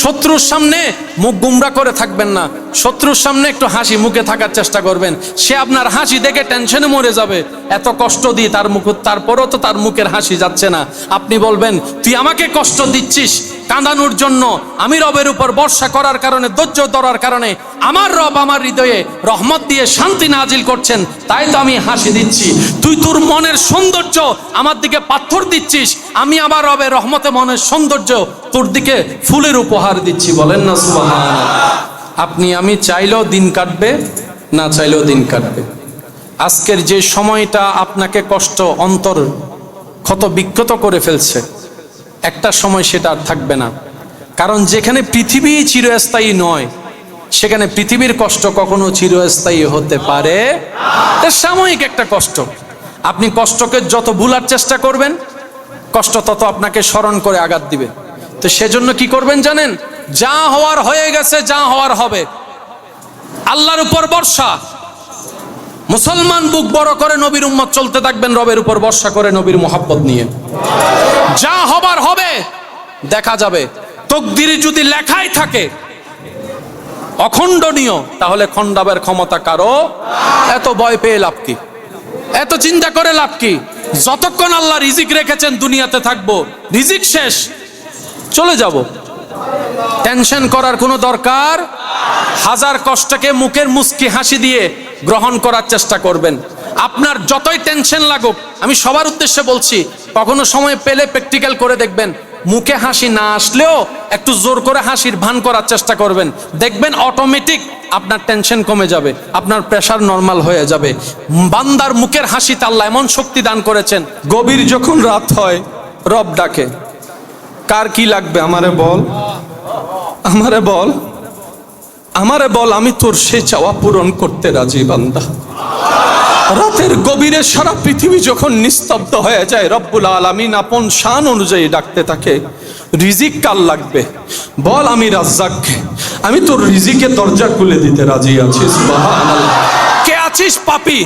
শত্রুর সামনে মুখ গুমরা করে থাকবেন না, শত্রুর সামনে একটু হাসি মুখে থাকার চেষ্টা করবেন। সে আপনার হাসি দেখে টেনশনে মরে যাবে, এত কষ্ট দিয়ে তার মুখ, তারপরও তো তার মুখের হাসি যাচ্ছে না। আপনি বলবেন তুই আমাকে কষ্ট দিচ্ছিস কাঁদানোর জন্য, আমি রবের উপর ভরসা করার কারণে, ধৈর্য ধরার কারণে আমার রব আমার হৃদয়ে রহমত দিয়ে শান্তি নাজিল করছেন, তাই তো আমি হাসি দিচ্ছি। তুই তোর মনের সৌন্দর্য আমার দিকে পাথর দিচ্ছিস, আমি আমার রবের রহমতে মনের সৌন্দর্য তোর দিকে ফুলের উপহার দিচ্ছি। বলেন না সুবহানাল্লাহ। আপনি আমি চাইলেও দিন কাটবে, না চাইলেও দিন কাটবে। আজকের যে সময়টা আপনাকে কষ্ট, অন্তর ক্ষত বিক্ষত করে ফেলছে, একটা সময় সেটা আর থাকবে না। কারণ যেখানে পৃথিবী চিরস্থায়ী নয়, সেখানে পৃথিবীর কষ্ট কখনো চিরস্থায়ী হতে পারে না। সাময়িক একটা কষ্ট, আপনি কষ্টকে যত ভুলার চেষ্টা করবেন, কষ্ট তত আপনাকে স্মরণ করে আঘাত দিবে। তো সেজন্য কি করবেন জানেন? যা হওয়ার হয়ে গেছে, যা হওয়ার হবে, আল্লাহর উপর ভরসা। মুসলমান বুক বড় করে নবীর উম্মত চলতে থাকবেন, রবের উপর ভরসা করে, নবীর মোহাব্বত নিয়ে। যা হবার হবে, দেখা যাবে। তকদিরে যদি লেখাই থাকে অখণ্ডনীয়, তাহলে খণ্ডাবার ক্ষমতা কারো। এত ভয় পেয়ে লাভ কি? এত চিন্তা করে লাভ কি? যতক্ষণ আল্লাহ রিজিক রেখেছেন দুনিয়াতে থাকবো, রিজিক শেষ চলে যাব। টেনশন করার কোনো দরকার। হাজার কষ্টকে মুখের মুস্কি হাসি দিয়ে গ্রহণ করার চেষ্টা করবেন। আপনার যতই টেনশন লাগুক, আমি সবার উদ্দেশ্যে বলছি, কখনো সময় পেলে প্র্যাকটিক্যাল করে দেখবেন। মুখে হাসি না আসলেও একটু জোর করে হাসির ভান করার চেষ্টা করবেন, দেখবেন অটোমেটিক আপনার টেনশন কমে যাবে, আপনার প্রেশার নরমাল হয়ে যাবে। বান্দার মুখের হাসিতে আল্লাহ এমন শক্তি দান করেছেন। গভীর যখন রাত হয়, রব ডাকে, কার কি লাগবে আমারে বল, আমারে বল, আমারে বল, আমি তোর সে চাওয়া পূরণ করতে রাজি বান্দা। রাতের গভীরে সারা পৃথিবী যখন নিস্তব্ধ হয়ে যায়, রব্বুল আলামিন আপন শান অনুযায়ী ডাকতে থাকে, রিজিক কার লাগবে বল, আমি রাজ্জাক, আমি তোর রিজিকের দরজা খুলে দিতে রাজি আছি। সুবহানাল্লাহ। কে আছিস পাপী,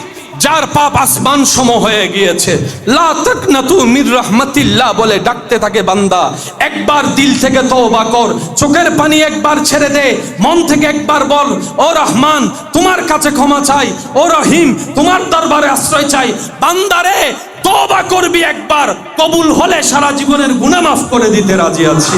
যার পাপ আসমান সম হয়ে গিয়েছে, লা তাকনাতু মির রাহমাতিল্লাহ বলে ডাকতে থাকে বান্দা। একবার দিল থেকে তওবা কর, চোখের পানি একবার ছেড়ে দে, মন থেকে একবার বল, ও রহমান তোমার কাছে ক্ষমা চাই, ও রহিম তোমার দরবারে আশ্রয় চাই। বান্দারে তওবা করবি একবার, কবুল হলে সারা জীবনের গুনাহ মাফ করে দিতে রাজি আছি,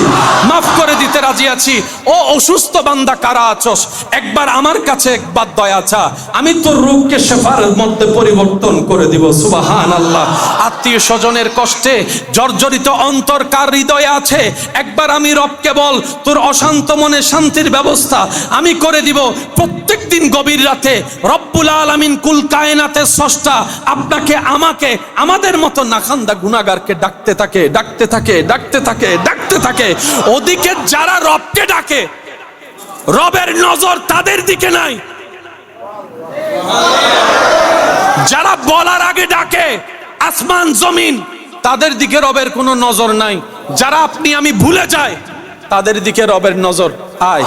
মাফ করে দিতে রাজি আছি। ও অসুস্থ বান্দা কারা আছস, একবার আমার কাছে একবার দয়া চা, আমি তোর রোগকে শেফার মধ্যে পরিবর্তন করে দিব। সুবহানাল্লাহ। আত্মীয় স্বজনের কষ্টে জর্জরিত অন্তর কার হৃদয়ে আছে, একবার আমি রবকে বল, তোর অশান্ত মনে শান্তির ব্যবস্থা আমি করে দিব। প্রত্যেকদিন গভীর রাতে রব্বুল আলামিন কুল কায়নাতের স্রষ্টা আপনাকে আমাকে আমাদের মতো নাখান্দা গুনাহগারকে ডাকতে থাকে, ডাকতে থাকে, ডাকতে থাকে, ডাকতে থাকে। ওদিকে যারা রবকে ডাকে, রবের নজর তাদের দিকে নাই। যারা বলার আগে ডাকে, আসমান জমিন, তাদের দিকে রবের কোনো নজর নাই। যারা আপনি আমি ভুলে যায়, তাদের দিকে রবের নজর। আয়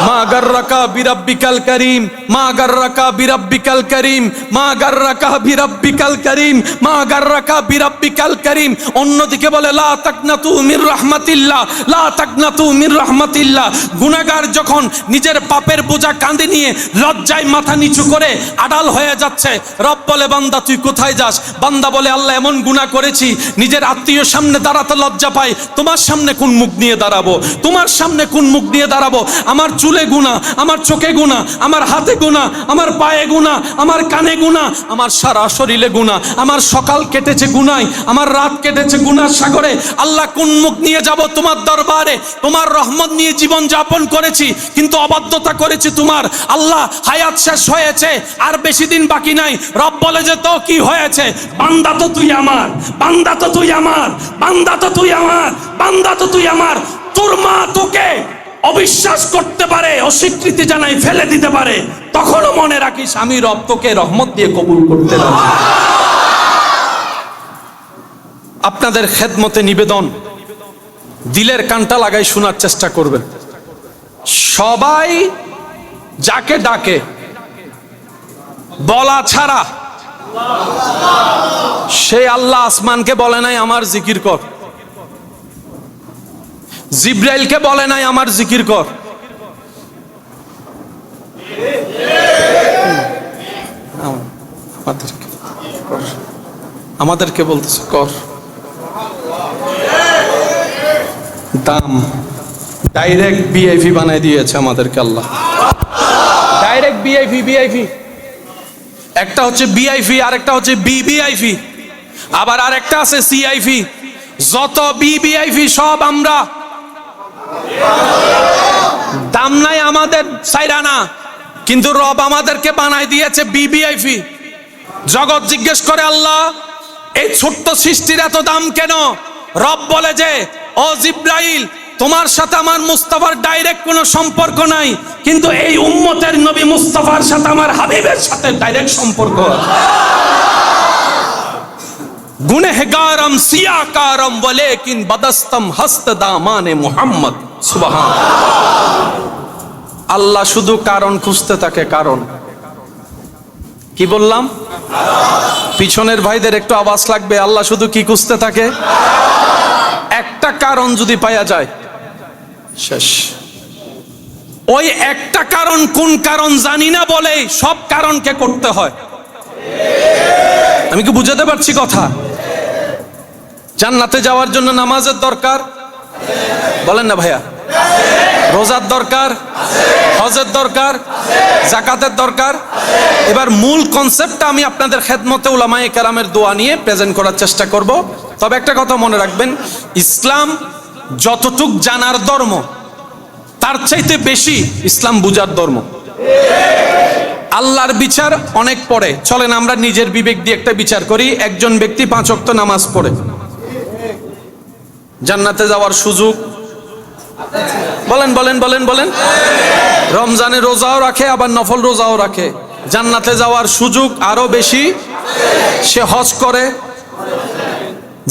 মা গাররাকা বিরাব্বিকাল করিম, মা গাররাকা বিরাব্বিকাল করিম, মা গাররাকা বিরাব্বিকাল করিম, মা গাররাকা বিরাব্বিকাল করিম। অন্যদিকে বলে লা তাকনাতু মির রাহমাতিল্লাহ, লা তাকনাতু মির রাহমাতিল্লাহ। গুনাহগার যখন নিজের পাপের বোঝা কাঁধে নিয়ে লজ্জায় মাথা নিচু করে আড়াল হয়ে যাচ্ছে, রব বলে বান্দা তুই কোথায় যাস? বান্দা বলে আল্লাহ এমন গুনাহ করেছি, নিজের আত্মীয় সামনে দাঁড়াতে লজ্জা পাই, তোমার সামনে কোন মুখ নিয়ে দাঁড়াবো, তোমার সামনে কোন মুখ নিয়ে দাঁড়াবো? আমার চুলে গুনাহ, আমার চোখে গুনাহ, আমার হাতে গুনাহ, আমার পায়ে গুনাহ, আমার কানে গুনাহ, আমার সারা শরীরে গুনাহ, আমার সকাল কেটেছে গুনায়, আমার রাত কেটেছে গুনার সাগরে। আল্লাহ কোন মুখ নিয়ে যাব তোমার দরবারে? তোমার রহমত নিয়ে জীবন যাপন করেছি, কিন্তু অবাধ্যতা করেছি তোমার। আল্লাহ হায়াত শেষ হয়েছে, আর বেশি দিন বাকি নাই। রব বলে যে তো কি হয়েছে? বান্দা তো তুই আমার, বান্দা তো তুই আমার, বান্দা তো তুই আমার, বান্দা তো তুই আমার। তোর মা তোকে অবিশ্বাস করতে পারে, অস্বীকৃতি জানাই ফেলে দিতে পারে, তখনও মনে রাখিস আমি রব তোকে রহমত দিয়ে কবুল করতে রাজি। আপনাদের খেদমতে নিবেদন, দিলের কানটা লাগাই শোনার চেষ্টা করবেন। সবাই যাকে ডাকে বলা ছাড়া, সে আল্লাহ আসমানকে বলে নাই আমার জিকির কর। জিব্রাইলকে বলে নাই আমার জিকির কর। আমাদেরকে বলতেছে কর। দাম ডাইরেক্ট ভিআইপি বানাই দিয়েছে আমাদেরকে আল্লাহ, ডাইরেক্ট ভিআইপি। একটা হচ্ছে ভিআইপি, আরেকটা হচ্ছে বিভিআইপি, আবার আরেকটা আছে সিআইপি। যত বিভিআইপি সব আমরা, দাম নাই আমাদের সাইরানা, কিন্তু রব আমাদেরকে বানাই দিয়েছে বিভিআইপি। জগৎ জিজ্ঞেস করে আল্লাহ এই ছোট্ট সৃষ্টির এত দাম কেন? রব বলে যে ও জিব্রাইল, তোমার সাথে আমার মুস্তাফার ডাইরেক্ট কোনো সম্পর্ক নাই, কিন্তু এই উম্মতের নবী মুস্তাফার সাথে আমার হাবিবের সাথে ডাইরেক্ট সম্পর্ক। গুনেহগারম সিয়াকারম ওয়ালাকিন বাদাস্তম হস্ত দামানে মুহাম্মদ। সুবহানাল্লাহ। আল্লাহ শুধু কারণ খুঁজতে থাকে, কারণ। কি বললাম? পিছনের ভাইদের একটু আওয়াজ লাগবে। আল্লাহ শুধু কি খুঁজতে থাকে? একটা কারণ যদি পাওয়া যায় শেষ। ওই একটা কারণ কোন কারণ জানি না বলে সব কারণকে করতে হয়। আমি কি বুঝাতে পারছি কথা? জান্নাতে যাওয়ার জন্য নামাজের দরকার, বলেন না ভাইয়া? রোজার দরকার, হজের দরকার, যাকাতের দরকার। এবার মূল কনসেপ্টটা আমি আপনাদের খেদমতে উলামায়ে কেরামের দোয়া নিয়ে প্রেজেন্ট করার চেষ্টা করব। তবে একটা কথা মনে রাখবেন, ইসলাম যতটুক জানার ধর্ম তার চাইতে বেশি ইসলাম বুঝার ধর্ম। আল্লাহর বিচার অনেক পড়ে। চলেন আমরা নিজের বিবেক দিয়ে একটা বিচার করি। একজন ব্যক্তি 5 ওয়াক্ত নামাজ পড়ে, জান্নাতে যাওয়ার সুযোগ, বলেন বলেন বলেন বলেন। রমজানে রোজাও রাখে, আবার নফল রোজাও রাখে, জান্নাতে যাওয়ার সুযোগ আরো বেশি। সে হজ করে,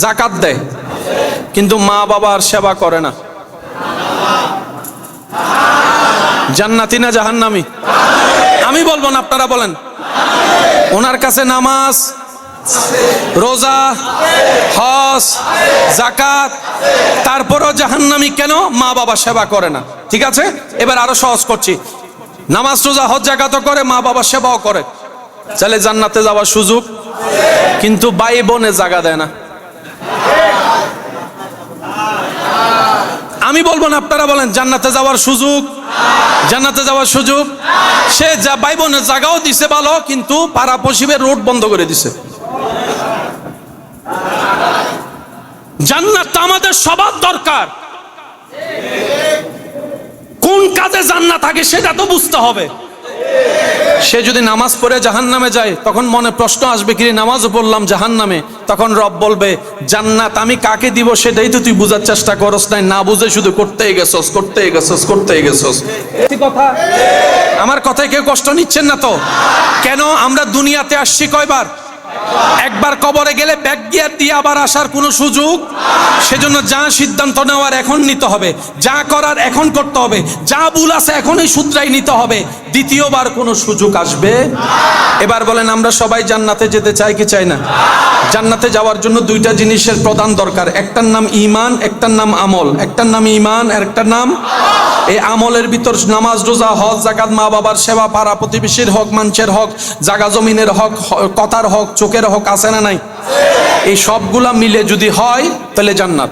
যাকাত দেয়, কিন্তু মা বাবার সেবা করে না। জান্নাতি না জাহান্নামী? আমি বলবো না, আপনারা বলেন। ওনার কাছে নামাজ, রোজা, হজ, যাকাত, তারপরও জাহান্নামী কেন? মা বাবা সেবা করে না। ঠিক আছে, এবার আরো সহজ করছি। নামাজ, রোজা, হজ, যাকাতও করে, মা বাবা সেবাও করে, তাহলে জান্নাতে যাওয়ার সুযোগ। কিন্তু ভাই বোনে জায়গা দেয় না। আমি বলবো না, আপনারা বলেন। জান্নাতে যাওয়ার সুযোগ, জান্নাতে যাওয়ার সুযোগ। সে যা ভাই বোনের জায়গাও দিছে ভালো, কিন্তু পাড়া পশ্চিমের রোড বন্ধ করে দিছে। জান্নাত আমাদের সবার দরকার। কোন কাজে জান্নাত থাকে সেটা তো বুঝতে হবে। সে যদি নামাজ পড়ে জাহান্নামে যায়, তখন মনে প্রশ্ন আসবে, কি নামাজও পড়লাম জাহান্নামে। তখন রব বলবে, জান্নাত আমি কাকে দিব সেটাই তো তুই বুঝার চেষ্টা করস নাই, না বুঝে শুধু করতেই গেছস, করতেই গেছস, করতেই গেছস। কথা, আমার কথায় কেউ কষ্ট নিচ্ছেন না তো? কেন? আমরা দুনিয়াতে আসছি কয়বার? একবার। কবরে গেলে ব্যাক গিয়ার দিয়ে আবার আসার কোনো সুযোগ। সেজন্য যা সিদ্ধান্ত নেওয়ার এখন নিতে হবে, যা করার এখন করতে হবে, যা ভুল আছে এখনই শুধরাই নিতে হবে। দ্বিতীয়বার কোনো সুযোগ আসবে? এবার বলেন, আমরা সবাই জান্নাতে যেতে চাই কি চাই না? জান্নাতে যাওয়ার জন্য দুইটা জিনিসের প্রধান দরকার। একটার নাম ঈমান, একটার নাম আমল। একটার নাম ঈমান, আর একটার নাম। এই আমলের ভিতর নামাজ, রোজা, হজ, যাকাত, মা বাবার সেবা, পাড়া প্রতিবেশীর হক, মানুষের হক, জাগা জমিনের হক, কথার হক, চোখের হক আছে না নাই? এই সবগুলা মিলে যদি হয় তাহলে জান্নাত।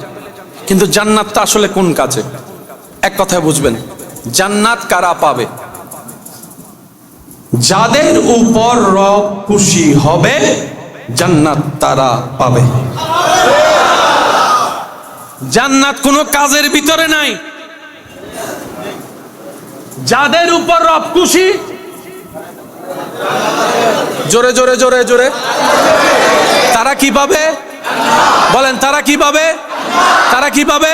কিন্তু জান্নাতটা আসলে কোন কাজে? এক কথায় বুঝবেন, জান্নাত কারা পাবে? যাদের উপর রব খুশি হবে, জান্নাত তারা পাবে। জান্নাত কোনো কাজের ভিতরে নাই। যাদের উপর রব খুশি, জোরে জোরে জোরে জোরে, তারা কি পাবে? বলেন, তারা কি পাবে? তারা কি পাবে?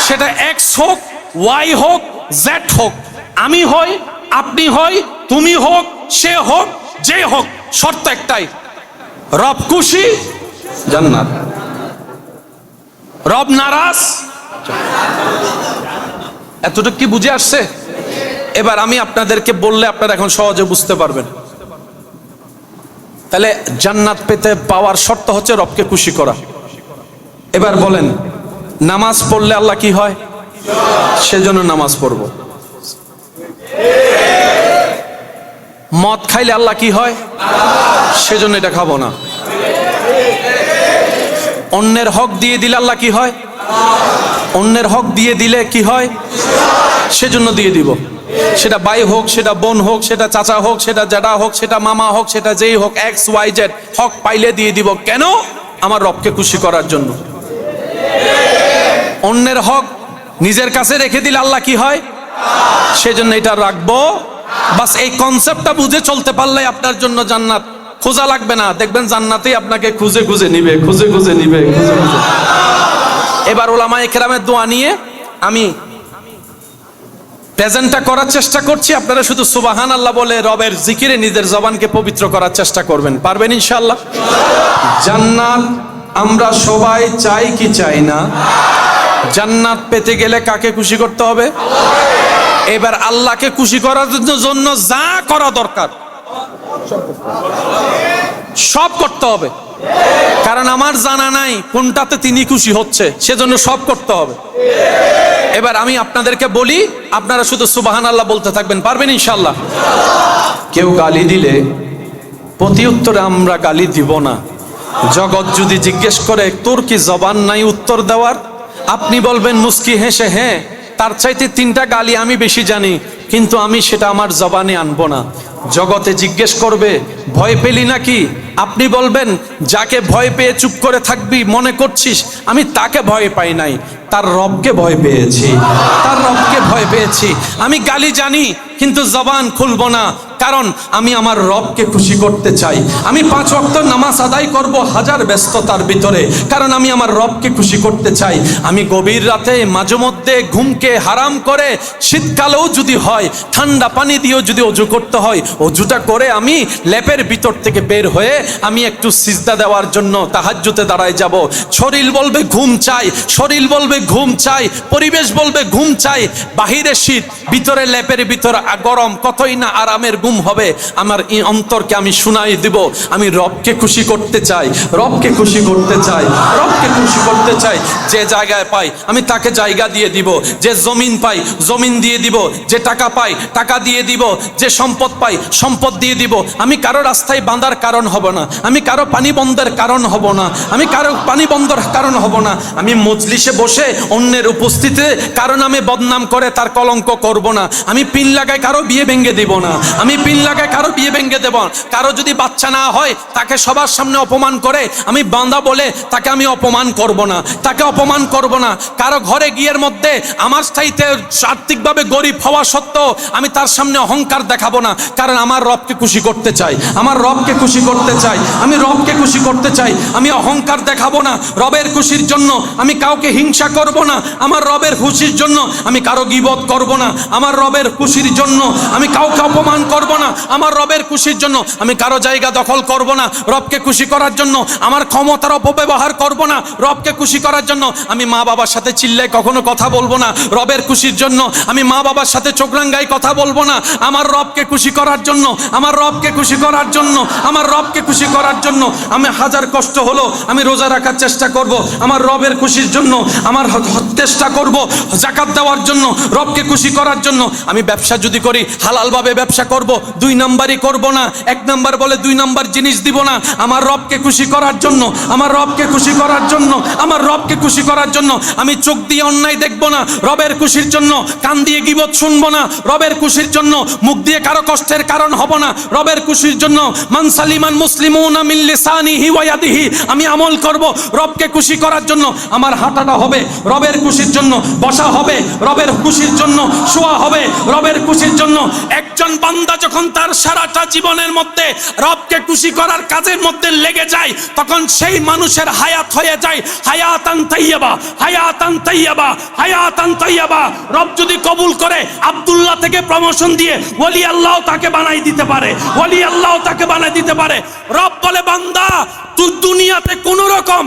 সেটা এক্স হোক, ওয়াই হোক, জেড হোক, আমি হই, আপনি হই, তুমি হোক, সে হোক, যে হোক, শর্ত একটাই, রব খুশি, জান্নাত। রব নারাজ। এতটুকু কি বুঝে আসছে? এবার আমি আপনাদেরকে বললে আপনারা এখন সহজে বুঝতে পারবেন। তাহলে জান্নাত পেতে পাওয়ার শর্ত হচ্ছে রবকে খুশি করা। এবার বলেন, নামাজ পড়লে আল্লাহ কি হয়? সেজন্য নামাজ পড়ব। মদ খাইলে আল্লাহ কি হয়, সেজন্য এটা খাবো না। অন্যের হক দিয়ে দিলে আল্লাহ কি হয়, অন্যের হক দিয়ে দিলে কি হয়, সেজন্য দিয়ে দিব। সেটা ভাই হোক, সেটা বোন হোক, সেটা চাচা হোক, সেটা জ্যাঠা হোক, সেটা মামা হোক, সেটা যেই হোক, এক্স ওয়াই জেড, হক পাইলে দিয়ে দিব। কেন? আমার রবকে খুশি করার জন্য। অন্যের হক নিজের কাছে রেখে দিলে আল্লাহ কি হয়, সেজন্য এটা রাখবো। বাস এই কনসেপ্টটা বুঝে চলতে পারলে আপনার জন্য জান্নাত খোঁজা লাগবে না, দেখবেন জান্নাতেই আপনাকে খুঁজে খুঁজে নিবে, খুঁজে খুঁজে নিবে, খুঁজে খুঁজে। এবার উলামায়ে কেরামের দোয়া নিয়ে আমি প্রেজেন্টটা করার চেষ্টা করছি। আপনারা শুধু সুবহানাল্লাহ বলে রবের জিকিরে নিজের জবানকে পবিত্র করার চেষ্টা করবেন, পারবেন ইনশাআল্লাহ। জান্নাত আমরা সবাই চাই কি চাই না? জান্নাত পেতে গেলে কাকে খুশি করতে হবে? এবার আল্লাহকে খুশি করার জন্য যা করা দরকার সব করতে হবে, কারণ আমার জানা নাই কোনটাতে তিনি খুশি হচ্ছে, সেজন্য সব করতে হবে। এবার আমি আপনাদেরকে বলি, আপনারা শুধু সুবহানাল্লাহ বলতে থাকবেন, পারবেন ইনশাআল্লাহ। কেউ গালি দিলে প্রতি উত্তরে আমরা গালি দিব না। জগৎ যদি জিজ্ঞেস করে তোর কি জবান নাই উত্তর দেওয়ার, আপনি বলবেন মুস্কি হেসে হ্যাঁ, তার চাইতে 3টা গালি আমি বেশি জানি, কিন্তু আমি সেটা আমার জবানে আনবো না। জগতে জিজ্ঞেস করবে ভয় পেলি নাকি, আপনি বলবেন যাকে ভয় পেয়ে চুপ করে থাকবি মনে করছিস, আমি তাকে ভয় পাই নাই, তার রবকে ভয় পেয়েছি, তার রবকে ভয় পেয়েছি। আমি গালি জানি কিন্তু জবান খুলবো না, কারণ আমি আমার রবকে খুশি করতে চাই। আমি 5 ওয়াক্ত নামাজ আদায় করব হাজার ব্যস্ততার ভিতরে, কারণ আমি আমার রবকে খুশি করতে চাই। আমি গভীর রাতে মাঝে মধ্যে ঘুমকে হারাম করে, শীতকালেও যদি হয় ঠান্ডা পানি দিয়েও যদি অজু করতে হয়, অজুটা করে আমি ল্যাপের ভিতর থেকে বের হয়ে আমি একটু সিজদা দেওয়ার জন্য তাহাজ্জুদে দাঁড়ায় যাব। শরীর বলবে ঘুম চাই, শরীর বলবে ঘুম চাই, পরিবেশ বলবে ঘুম চাই। বাহিরে শীত, ভিতরে ল্যাপের ভিতর গরম, কতই না আরামের ঘুম হবে। আমার এই অন্তরকে আমি শুনাই দিব, আমি রবকে খুশি করতে চাই, রবকে খুশি করতে চাই, রবকে খুশি করতে চাই। যে জায়গায় পাই আমি তাকে জায়গা দিয়ে দিব, যে জমিন পাই জমিন দিয়ে দিব, যে টাকা পাই টাকা দিয়ে দিব, যে সম্পদ পাই সম্পদ দিয়ে দিব। আমি কারো রাস্তায় বাঁধার কারণ হব না, আমি কারো পানি বন্ধের কারণ হব না, আমি কারো পানি বন্ধের কারণ হব না। আমি মজলিসে বসে অন্যের উপস্থিতিতে কারণ আমি বদনাম করে তার কলঙ্ক করব না। আমি পিন লাগায় কারো বিয়ে ভেঙে দিব না, আমি পিন লাগায় কারো বিয়ে ভেঙে দেব। কারো যদি বাচ্চা না হয় তাকে সবার সামনে অপমান করে আমি বাঁধা বলে তাকে আমি অপমান করব না, তাকে অপমান করব না। কারো ঘরে গিয়ের মধ্যে আমার চাইতে আর্থিকভাবে গরিব হওয়া সত্ত্বেও আমি তার সামনে অহংকার দেখাবো না, কারণ আমার রবকে খুশি করতে চাই, আমার রবকে খুশি করতে চাই, আমি রবকে খুশি করতে চাই। আমি অহংকার দেখাবো না, রবের খুশির জন্য আমি কাউকে হিংসা করব না, আমার রবের খুশির জন্য আমি কারো গীবত করব না, আমার রবের খুশির জন্য আমি কাউকে অপমান করব না, আমার রবের খুশির জন্য আমি কারো জায়গা দখল করব না, রবকে খুশি করার জন্য আমার ক্ষমতার অপব্যবহার করব না, রবকে খুশি করার জন্য আমি মা বাবার সাথে চিল্লায় কখনো কথা বলবো না, রবের খুশির জন্য আমি মা বাবার সাথে চোখ রাঙ্গায় কথা বলবো না। আমার রবকে খুশি করার জন্য, আমার রবকে খুশি করার জন্য, আমার রবকে খুশি করার জন্য আমি হাজার কষ্ট হলো আমি রোজা রাখার চেষ্টা করব, আমার রবের খুশির জন্য আমার চেষ্টা করব যাকাত দেওয়ার জন্য, রবকে খুশি করার জন্য। আমি ব্যবসা যদি করি হালালভাবে ব্যবসা করব, 2 নাম্বারই করব না, 1 নাম্বার বলে 2 নাম্বার জিনিস দিব না। আমার রবকে খুশি করার জন্য, আমার রবকে খুশি করার জন্য, আমার রবকে খুশি করার জন্য আমি চোখ দিয়ে অন্যায় দেখব না, রবের খুশির জন্য কান দিয়ে গীবত শুনবো না, রবের খুশির জন্য মুখ দিয়ে কারো কষ্টের কারণ হব না, রবের খুশির জন্য মান সালিমান মুসলিমুনা মিন লিসানিহি ওয়া ইয়াদিহি আমি আমল করব রবকে খুশি করার জন্য। আমার হাঁটাটা হবে রবের খুশির জন্য, বসা হবে রবের খুশির জন্য, শোয়া হবে রবের খুশির জন্য। একজন বান্দা যখন তার সারাটা জীবনের মধ্যে রবকে খুশি করার কাজের মধ্যে লেগে যায়, তখন সেই মানুষের হায়াত হয়ে যায় হায়াতান তাইয়্যিবা, হায়াতান তাইয়্যিবা, হায়াতান তাইয়্যিবা। রব যদি কবুল করে আব্দুল্লাহ থেকে প্রমোশন দিয়ে ওলি আল্লাহ তাকে বানাই দিতে পারে, ওলি আল্লাহ তাকে বানাই দিতে পারে। রব বলে বান্দা তুই দুনিয়াতে কোন রকম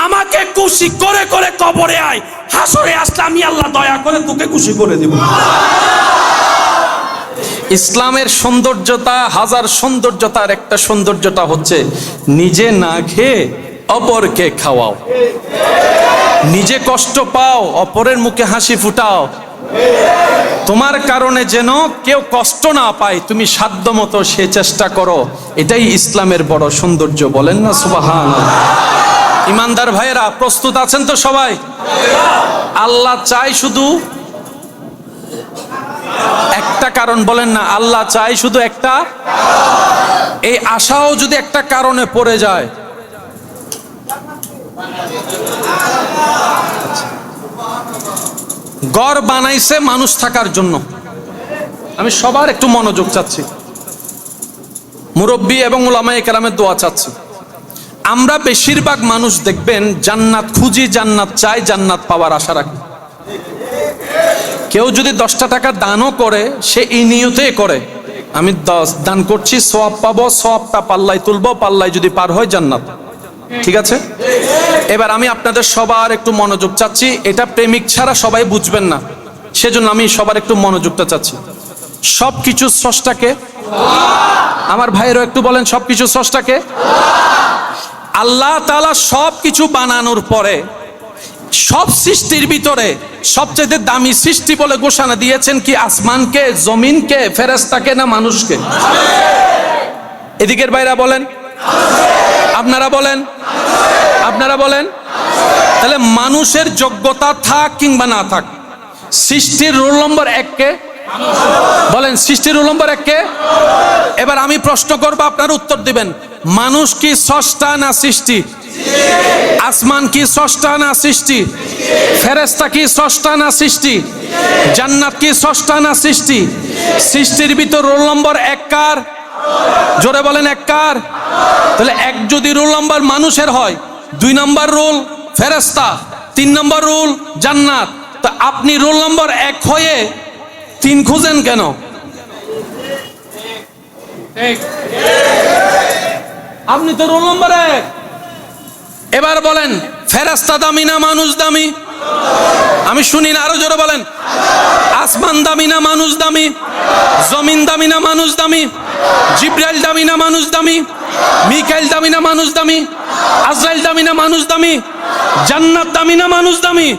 আমাকে খুশি করে করে কবরে আয়, হাসরে আসলে আমি আল্লাহ দয়া করে তোকে খুশি করে দেব। ইসলামের সৌন্দর্যতা হাজার সৌন্দর্যতার একটা সৌন্দর্যতা হচ্ছে নিজে না খেয়ে অপরকে খাওয়াও। নিজে কষ্ট পাও, অপরের মুখে হাসি ফুটাও। তোমার কারণে যেন কেউ কষ্ট না পায়, তুমি সাধ্য মতো সে চেষ্টা করো। এটাই ইসলামের বড় সৌন্দর্য। বলেন না সুবহানাল্লাহ। ইমানদার ভাইয়েরা, প্রস্তুত আছেন তো সবাই? আল্লাহ চাই শুধু একটা কারণ। বলেন না, আল্লাহ চাই শুধু একটা। এই আশাও যদি একটা কারণে পড়ে যায়, ঘর বানাইছে মানুষ থাকার জন্য। আমি সবার একটু মনোযোগ চাচ্ছি, মুরব্বী এবং উলামায়ে কেরামের দোয়া চাচ্ছি। আমরা বেশিরভাগ মানুষ দেখবেন জান্নাত খুঁজি, জান্নাত চাই, জান্নাত পাওয়ার আশা রাখি। কেউ যদি 10টা টাকা দানও করে, সে এই নিয়তে করে, আমি দান করছি, সওয়াব পাবো, সওয়াবটা পাল্লায় তুলবো, পাল্লায় যদি পার হয় জান্নাত। ঠিক আছে? এবার আমি আপনাদের সবার একটু মনোযোগ চাচ্ছি। এটা প্রেমিক ছাড়া সবাই বুঝবেন না, সেজন্য আমি সবার একটু মনোযোগটা চাচ্ছি। সবকিছু স্রষ্টাকে, আমার ভাইয়েরও একটু বলেন, সবকিছু স্রষ্টাকে। আল্লাহ তাআলা সবকিছু বানানোর পরে সব সৃষ্টির ভিতরে সবচেয়ে দামি সৃষ্টি বলে ঘোষণা দিয়েছেন কি? আসমানকে, জমিনকে, ফেরেশতাকে, না মানুষকে? এদিকের ভাইরা বলেন, আপনারা বলেন, আপনারা বলেন। তাহলে মানুষের যোগ্যতা থাক কিংবা না থাক, সৃষ্টির রোল নম্বর 1 কে? বলেন, সৃষ্টির রোল নম্বর 1 কে? এবার আমি প্রশ্ন করব, আপনারা উত্তর দিবেন। মানুষ কি স্রষ্টা না সৃষ্টি? আসমান কি স্রষ্টা না সৃষ্টি? ফেরেশতা কি স্রষ্টা না সৃষ্টি? জান্নাত কি স্রষ্টা না সৃষ্টি? সৃষ্টির ভিতর রোল নম্বর 1 কার? জোরে বলেন, 1 কার? তাহলে 1 যদি রোল নম্বর মানুষের হয়, 2 নম্বর রোল ফেরেশতা, 3 নম্বর রোল জান্নাত। তো আপনি রোল নম্বর 1 হয়ে 3 খুঁজেন কেন? আপনি তো রোল নম্বর 1। এবার বলেন, ফেরেশতা দামি না মানুষ দামি? আমি শুনি না, আরো জোরে বলেন। আসমান দামি না মানুষ দামি? জমিন দামি না মানুষ দামি? জিব্রাইল দামি না মানুষ দামি? মিকাইল দামি না মানুষ দামি? আজরাইল দামি না মানুষ দামি? জান্নাত দামি না মানুষ দামি?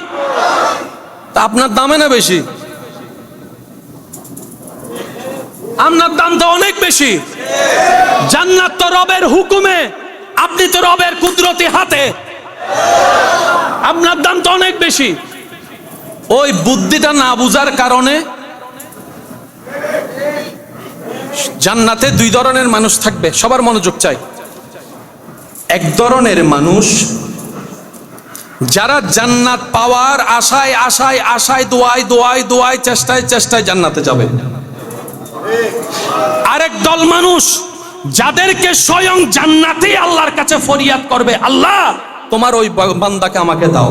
তা আপনার দামে না বেশি? আপনার দাম তো অনেক বেশি। জান্নাত তো রবের হুকুমে, আপনি তো রবের কুদরতি হাতে, আপনার দাম তো অনেক বেশি। ওই বুদ্ধিটা না বুঝার কারণে জান্নাতে 2 ধরনের মানুষ থাকবে। সবার মনোযোগ চাই। এক ধরনের মানুষ যারা জান্নাত পাওয়ার আশায় আশায় আশায় দোয়ায় দোয়ায় দোয়ায় চেষ্টায় চেষ্টায় জান্নাতে যাবে। আরেক দল মানুষ যাদেরকে স্বয়ং জান্নাতেই আল্লাহর কাছে ফরিয়াদ করবে, আল্লাহ তোমার ওই বান্দাকে আমাকে দাও,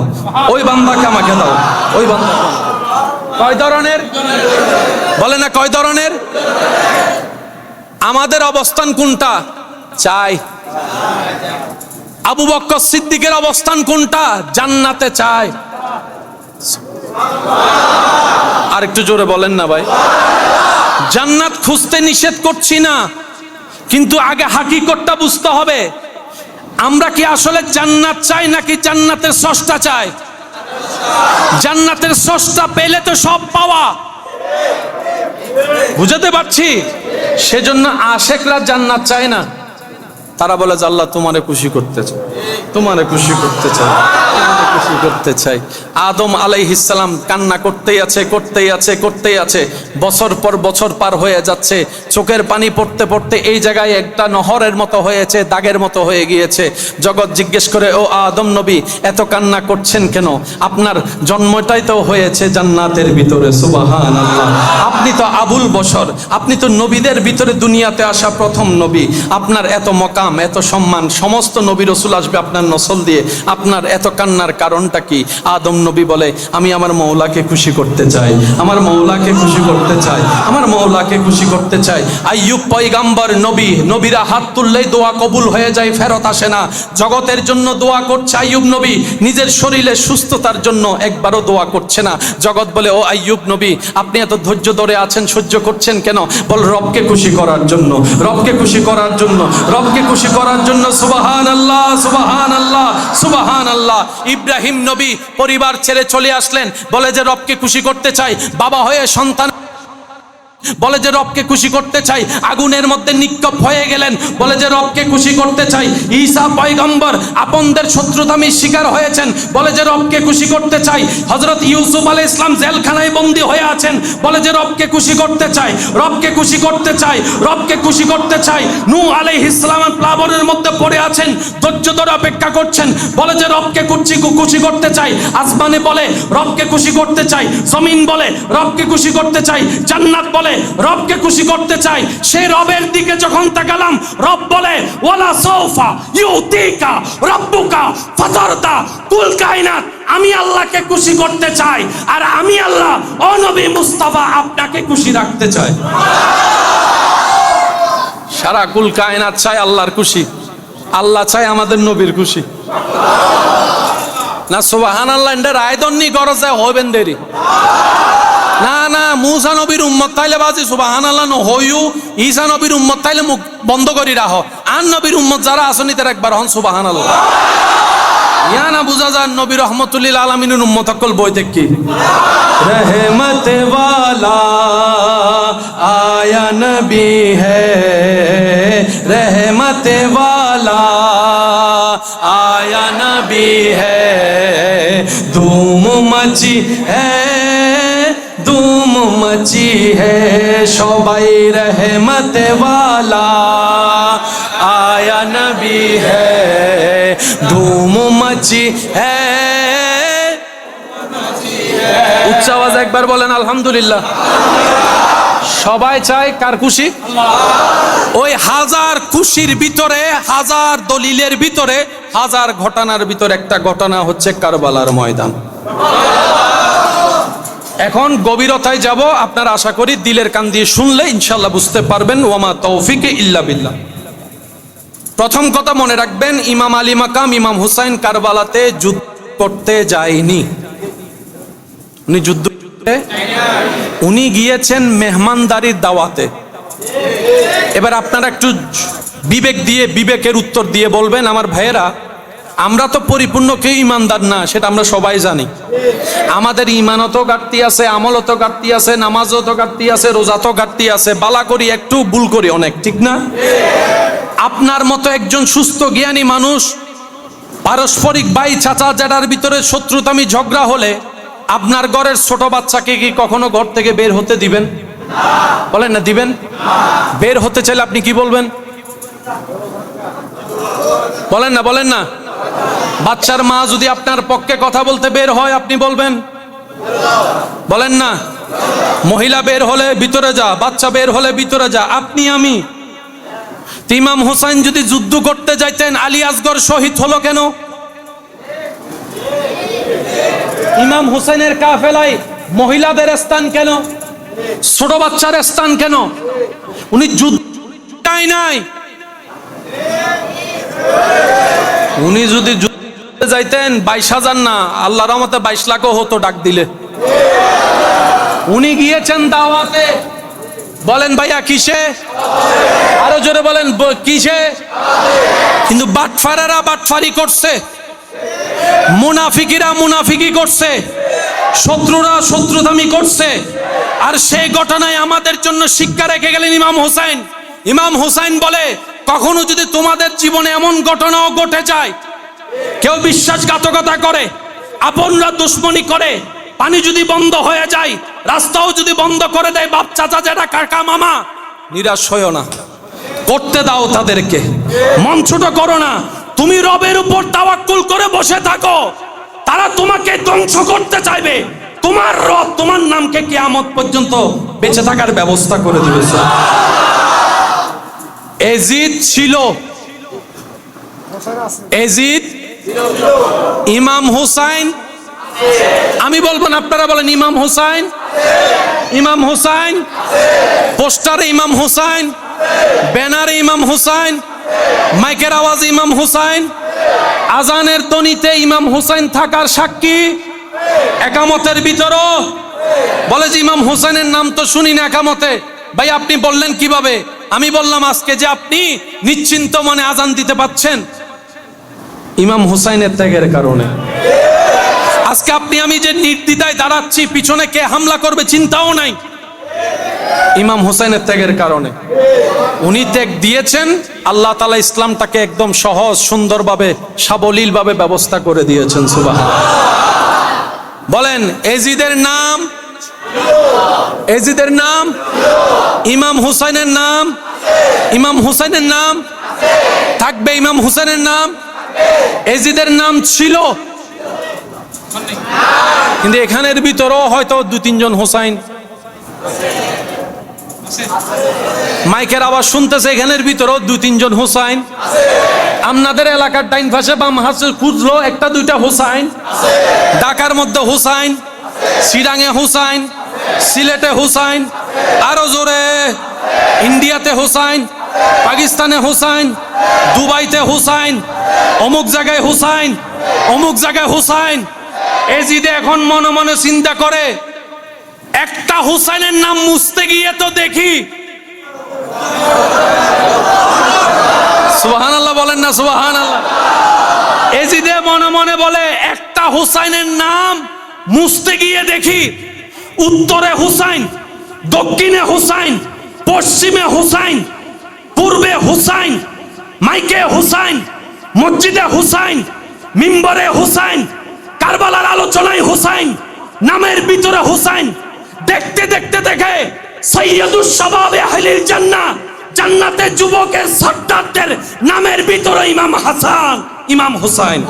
ওই বান্দাকে আমাকে দাও, ওই বান্দা। কয় ধরনের? বলে না, কয় ধরনের? আমাদের অবস্থান কোনটা? চাই। আবু বকর সিদ্দিকের অবস্থান কোনটা? জান্নাতে চায়। আর একটু জোরে বলেন না ভাই। জান্নাত খুঁজতে নিষেধ করছি না, কিন্তু আগে হাকিকতটা বুঝতে হবে। আমরা কি আসলে জান্নাত চাই নাকি জান্নাতের স্রষ্টা চাই? জান্নাতের স্রষ্টা পেলে তো সব পাওয়া। বুঝাতে পারছি? সেজন্য আশেকরা জান্নাত চায় না। তারা বলে যে আল্লাহ তোমারে খুশি করতে চাই, তোমারে খুশি করতে চাই, খুশি করতে চাই। আদম আলাইহিস সালাম কান্না করতেই আছে, করতেই আছে, করতেই আছে। বছর পর বছর পার হয়ে যাচ্ছে, চোখের পানি পড়তে পড়তে এই জায়গায় একটা নহরের মতো হয়েছে, দাগের মতো হয়ে গিয়েছে। জগৎ জিজ্ঞেস করে, ও আদম নবী, এত কান্না করছেন কেন? আপনার জন্মটাই তো হয়েছে জান্নাতের ভিতরে। সুবহানাল্লাহ। আপনি তো আবুল বশর, আপনি তো নবীদের ভিতরে দুনিয়াতে আসা প্রথম নবী। আপনার এত মকাম, এত সম্মান, সমস্ত নবী রাসূল আসবে আপনার নসল দিয়ে। আপনার এত কান্নার কারণটা কি? আদম নবী বলে, আমি আমার মওলাকে খুশি করতে চাই, আমার মওলাকে খুশি করতে চাই, আমার মওলাকে খুশি করতে চাই। আইয়ুব পয়গাম্বর নবী, নবীরা হাত তুললেই দোয়া কবুল হয়ে যায়, ফেরত আসে না। জগতের জন্য দোয়া করছে আইয়ুব নবী, নিজের শরীরের সুস্থতার জন্য একবারও দোয়া করছে না। জগৎ বলে, ও আইয়ুব নবী, আপনি এত ধৈর্য ধরে ভিতরে আছেন, সহ্য করছেন কেন? বল রবকে খুশি করার জন্য, রবকে খুশি করার জন্য, রবকে খুশি করার জন্য। সুবহানাল্লাহ, সুবহানাল্লাহ, সুবহানাল্লাহ। ইব্রাহিম নবী পরিবার ছেড়ে চলে আসলেন, বলে যে রবকে খুশি করতে চাই। বাবা হয়ে সন্তান বলে যে রবকে খুশি করতে চাই, আগুনের মধ্যে নিক্ষেপ হয়ে গেলেন, বলে যে রবকে খুশি করতে চাই। ঈসা পয়গম্বর আপনদের শত্রুতামির শিকার হয়েছেন, বলে যে রবকে খুশি করতে চাই। হযরত ইউসুফ আলাইহিস সালাম জেলখানায় বন্দী হয়ে আছেন, বলে যে রবকে খুশি করতে চাই, রবকে খুশি করতে চাই, রবকে খুশি করতে চাই। নূহ আলাইহিস সালাম প্লাবনের মধ্যে পড়ে আছেন, ধৈর্য ধরে অপেক্ষা করছেন, বলে যে রবকে খুশি করতে চাই। আসমানে বলে রবকে খুশি করতে চাই, জমিন বলে রবকে খুশি করতে চাই, জান্নাত বলে রবকে খুশি করতে চাই। সেই রবের দিকে যখন তাকালাম, রব বলে ওয়ালা সাউফা ইউতিকা রাব্বুকা ফাতারদা। কুল কায়নাত আমি আল্লাহকে খুশি করতে চাই, আর আমি আল্লাহ ও নবী মুস্তাফা আপনাকে খুশি রাখতে চাই। সারা কুল কায়নাত চাই আল্লাহর খুশি, আল্লাহ চাই আমাদের নবীর খুশি। না সুবহানাল্লাহ, এন্ডার আয়দন্নি গরজে হইবেন দেরি না। না মুসা নবীর উম্মত তাইলে বাজি সুবহানাল্লাহ ন হইউ, ঈসা নবীর উম্মত তাইলে মুখ বন্ধ করি রাখো। আর নবীর উম্মত যারা আসনি তার একবার হন সুবহানাল্লাহ। ইয়া না বুঝা যান নবী রহমতুল্লিল আলামিনের উম্মত সকল বই দেখি রহমত ওয়ালা আয়া নবী হে, রহমত ওয়ালা আয়া নবী হে, ধুম মচি হে, ধুম মচি হে, সবাই রহমত ওয়ালা আয়া নবী হে, ধুম মচি হে। উচ্চ আওয়াজ একবার বলেন আলহামদুলিল্লাহ। সবাই চায় কার খুশি? ওই হাজার খুশির ভিতরে, হাজার দলিলের ভিতরে, হাজার ঘটনার ভিতরে একটা ঘটনা হচ্ছে কারবালার ময়দান। এখন গভীরতায় যাব, আপনারা আশা করি দিলের কান দিয়ে শুনলে ইনশাআল্লাহ বুঝতে পারবেন। ওয়ামা তৌফিক ইল্লা বিল্লাহ। প্রথম কথা মনে রাখবেন, ইমাম আলী মাকাম ইমাম হুসাইন কারবালাতে যুদ্ধ করতে যায়নি। উনি যুদ্ধ করতে, উনি গিয়েছেন মেহমানদারির দাওয়াতে। এবার আপনারা একটু বিবেক দিয়ে, বিবেকের উত্তর দিয়ে বলবেন, আমার ভাইয়েরা আমরা তো পরিপূর্ণ কেউ ইমানদার না, সেটা আমরা সবাই জানি। আমাদের ইমানত ঘাটতি আছে, আমলত ঘাটতি আছে, নামাজত ঘাটতি আছে, রোজাত ঘাটতি আছে, বালা করি একটু, ভুল করি অনেক, ঠিক না? আপনার মতো একজন সুস্থ জ্ঞানী মানুষ পারস্পরিক ভাই চাচা জ্যাঠার ভিতরে শত্রুতামি ঝগড়া হলে আপনার ঘরের ছোট বাচ্চাকে কি কখনো ঘর থেকে বের হতে দিবেন? বলেন না, দিবেন? বের হতে চাইলে আপনি কি বলবেন? বলেন না, বলেন না। বাচ্চার মা যদি আপনার পক্ষে কথা বলতে বের হয়, আপনি বলবেন? বলেন না। মহিলা বের হলে ভিতরে যা, বাচ্চা বের হলে ভিতরে যা, আপনি আমি। ইমাম হুসাইন যদি যুদ্ধ করতে যাইতেন, আলী আসগর শহীদ হলো কেন? ইমাম হুসাইনের কাফেলায় মহিলাদের স্থান কেন? ছোট বাচ্চার স্থান কেন? উনি যুদ্ধটাই নাই। উনি যদি যুদ্ধে যাইতেন 22,000 না, আল্লাহর রহমতে 22 লাখও হতো ডাক দিলে। উনি গিয়েছেন দাওয়াতে। বলেন ভাইয়া কিসে? আরো জোরে বলেন কিসে? কিন্তু বাটফারেরা বাটফারি করছে, মুনাফিকিরা মুনাফিকি করছে, শত্রুরা শত্রুতামি করছে। আর সেই ঘটনায় আমাদের জন্য শিক্ষা রেখে গেলেন ইমাম হুসাইন। ইমাম হুসাইন বলে, কখনো যদি তোমাদের জীবনে এমন ঘটনাও ঘটে যায়, কেউ বিশ্বাসঘাতকতা করে, আপনরা দুশ্মনী করে, পানি যদি বন্ধ হয়ে যায়, রাস্তাও যদি বন্ধ করে দেয়, বাপ চাচা যেটা কাকা মামা, নিরাশ হইও না, করতে দাও তাদেরকে, মন ছোট করো না। তুমি রবের উপর তাওয়াক্কুল করে বসে থাকো, তারা তোমাকে ধ্বংস করতে চাইবে, তোমার রব তোমার নামকে কিয়ামত পর্যন্ত বেঁচে থাকার ব্যবস্থা করে দিবে। এজিদ ছিল, এজিদ, ইমাম হুসাইন, আমি বলবো না, আপনারা বলেন ইমাম হুসাইন, ইমাম হুসাইন, পোস্টারে ইমাম হুসাইন, ব্যানারে ইমাম হুসাইন, মাইকের আওয়াজে ইমাম হুসাইন, আজানের ধ্বনিতে ইমাম হুসাইন থাকার সাক্ষী, একামতের ভিতরও বলে যে ইমাম হুসাইনের নাম তো শুনি না একামতে। ভাই আপনি বললেন কিভাবে? আমি বললাম আজকে যে আপনি নিশ্চিন্ত মনে আজান দিতে পাচ্ছেন, ইমাম হুসাইনের ত্যাগের কারণে। আজকে আপনি আমি যে নির্দ্বিধায় দাঁড়াচ্ছি, পিছনে কে হামলা করবে চিন্তাও নাই, ইমাম হুসাইনের ত্যাগের কারণে। উনি ত্যাগ দিয়েছেন, আল্লাহ তাআলা ইসলামটাকে একদম সহজ সুন্দরভাবে সাবলীলভাবে ব্যবস্থা করে দিয়েছেন। সুবহানাল্লাহ। বলেন এজিদের নাম, এজিদের নাম, ইমাম হুসাইনের নাম, ইমাম হুসাইনের নাম থাকবে, ইমাম হুসাইনের নাম। এজিদের নাম ছিল, কিন্তু এখানের ভিতরেও হয়তো 2-3 জন হুসাইন। মাইকের আওয়াজ শুনতেছে, এখানের ভিতরেও 2-3 জন হুসাইন। আপনাদের এলাকার ডাইন পাশে বাম হাতে খুঁজলো 1-2টা হুসাইন। ঢাকার মধ্যে হুসাইন, চিরাঙে হুসাইন, সিলেটে হুসাইন, আরো জোরে ইন্ডিয়াতে হুসাইন, পাকিস্তানে হুসাইন, দুবাইতে হুসাইন, অমুক জায়গায় হুসাইন, অমুক জায়গায় হুসাইন। এজিদে এখন মনে মনে চিন্তা করে, একটা হুসাইনের নাম মুছতে গিয়ে তো দেখি। সুবহানাল্লাহ বলেন না সুবহানাল্লাহ। এজিদে মনে মনে বলে, একটা হুসাইনের নাম মুছতে গিয়ে দেখি উত্তরে হুসাইন, দক্ষিণে হুসাইন, পশ্চিমে হুসাইন, পূর্বে হুসাইন, মাইকে হুসাইন, মসজিদে হুসাইন, মিম্বরে হুসাইন, কারবালার আলোচনায় হুসাইন, নামের ভিতরে হুসাইন। দেখতে দেখতে দেখে সৈয়দুস শাবাবে আহলিল জান্নাহ, জান্নাতে যুবকের সর্দারদের নামের ভিতরে ইমাম হাসান, ইমাম হুসাইন।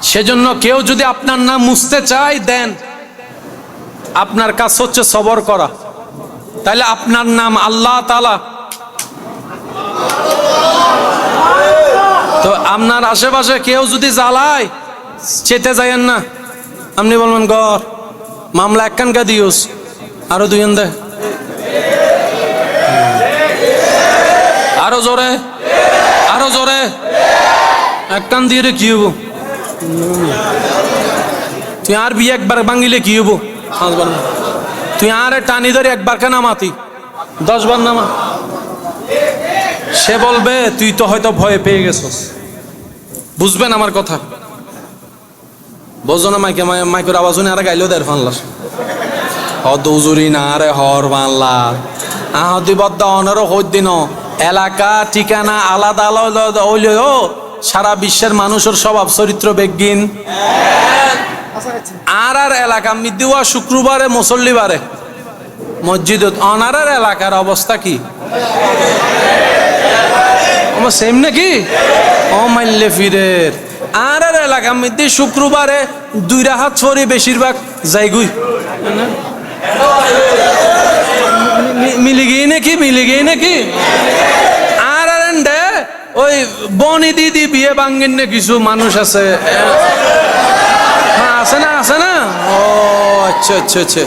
সেজন্য কেউ যদি আপনার নাম মুছতে চায় দেন, আপনার কাজ হচ্ছে সবর করা। তাহলে আপনার নাম আল্লাহ তাআলা। তো আপনার আশেপাশে কেউ যদি জ্বালায়, চেতে যায়েন না। আপনি বলবেন গর মামলা একখানকা দিওস, আরো 2 দে, আরো জোরে, আরো জোরে, একখান দিয়ে কি হবো? তুই আর বিয়ে একবার ভাঙিলে কি হবো? 5 বার। তুই আর টানি ধরে একবার কেন নামাতি, 10 বার নামা। সে বলবে তুই তো হয়তো ভয় পেয়ে গেছস। বুঝবেন আমার কথা? বোঝো না? মাইকে মাইকের আওয়াজ শুনে আর গাইলেও দেড় ফানলাস হদুজুরি না রে হর বাংলা আহদি বদ্ধ অনেরও হইদিন এলাকা ঠিকানা আলাদা আলাদা হইলেও সারা বিশ্বের মানুষের স্বভাব চরিত্র বেগিন। আর আর এলাকা মিদিওয়া শুক্রবারে মুসল্লিবারে মসজিদত, অনারের এলাকার অবস্থা কি? সেম নাকি? ও মাইলে ফিরের আর আর এলাকার মধ্যে শুক্রবারে 2 রাহাত ছড়ি বেশিরভাগ যাইগুই। মিলি গিয়ে নাকি, মিলি গিয়ে নাকি? আর আর ওই বনি দিদি বিয়ে ভাঙ্গেন না কিছু মানুষ আছে, আছে না, আছে না? ও আচ্ছা আচ্ছা আচ্ছা।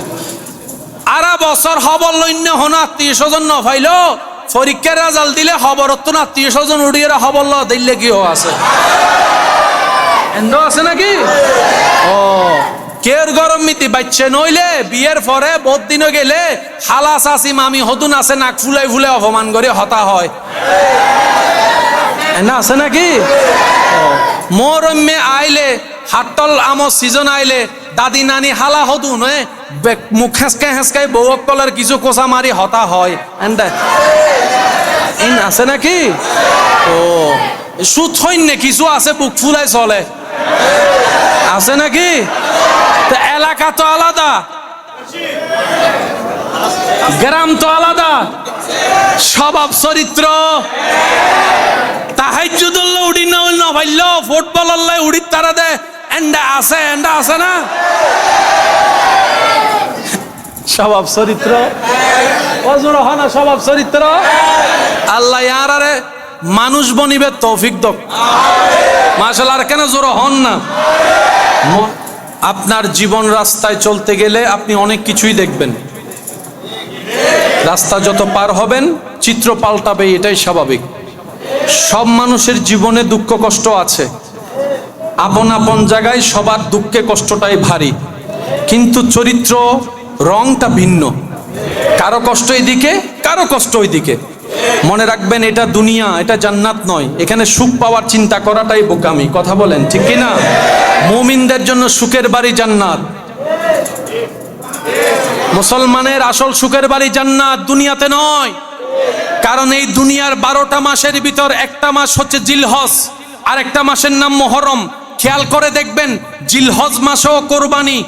আরা বছর খবর লইন্য হন আত্মীয় স্বজন ন পাইল, পরীক্ষার রেজাল্ট দিলে খবর তো আত্মীয় স্বজন উড়িয়ে খবর ল দিলে কি আছে, এন্ড আছে নাকি? ও কের গরম মিতি বাচ্চা নইলে বিয়ের পরে বহুত দিন গেলে খালা চাচি মামি হতুন আছে নাক ফুলাই ফুলে অপমান করে হতা হয়, এন্ড আছে নাকি? মোর আইলে হাটল আমর সিজন আইলে দাদি নানি হালা হতুন মুখ হেঁচকাই হেঁচকাই বউক কলার কিছু কোচা মারি হতা হয়, এন্ড আছে নাকি? ও সুদ হইন কিছু আছে বুক ফুলাই চলে, আছে নাকি? এলাকা তো আলাদা, গ্রাম তো আলাদা, স্বভাব চরিত্র। তাহাজ্জুদুল্লাহ উড়ি না ভাইল ফুটবল আল্লাহ উড়ি তারা দে, এন্ডা আছে, এন্ডা আছে না? স্বভাব চরিত্র অজুর হয় না, স্বভাব চরিত্র। আল্লাহ ইয়ারে মানুষ বনিবে তৌফিক দক মাশাআল্লাহ। আর কেন জোর হন না? আপনার জীবন রাস্তায় চলতে গেলে আপনি অনেক কিছুই দেখবেন। রাস্তা যত পার হবেন চিত্র পাল্টাবে, এটাই স্বাভাবিক। সব মানুষের জীবনে দুঃখ কষ্ট আছে, আপন আপন জায়গায় সবার দুঃখে কষ্টটাই ভারী। কিন্তু চরিত্র রংটা ভিন্ন, কারো কষ্ট এইদিকে, কারো কষ্ট ওইদিকে। মনে রাখবেন, এটা দুনিয়া, এটা জান্নাত নয়। এখানে সুখ পাওয়ার চিন্তা করাটাই বোকামি। কথা বলেন ঠিক কিনা? মুমিনদের জন্য সুখের বাড়ি জান্নাত। মুসলমানের আসল সুখের বাড়ি জান্নাত, দুনিয়াতে নয়। কারণ এই দুনিয়ার 12টা মাসের ভিতর একটা মাস হচ্ছে জিলহজ, আর একটা মাসের নাম মুহররম। খেয়াল করে দেখবেন, জিলহজ মাসও কোরবানি,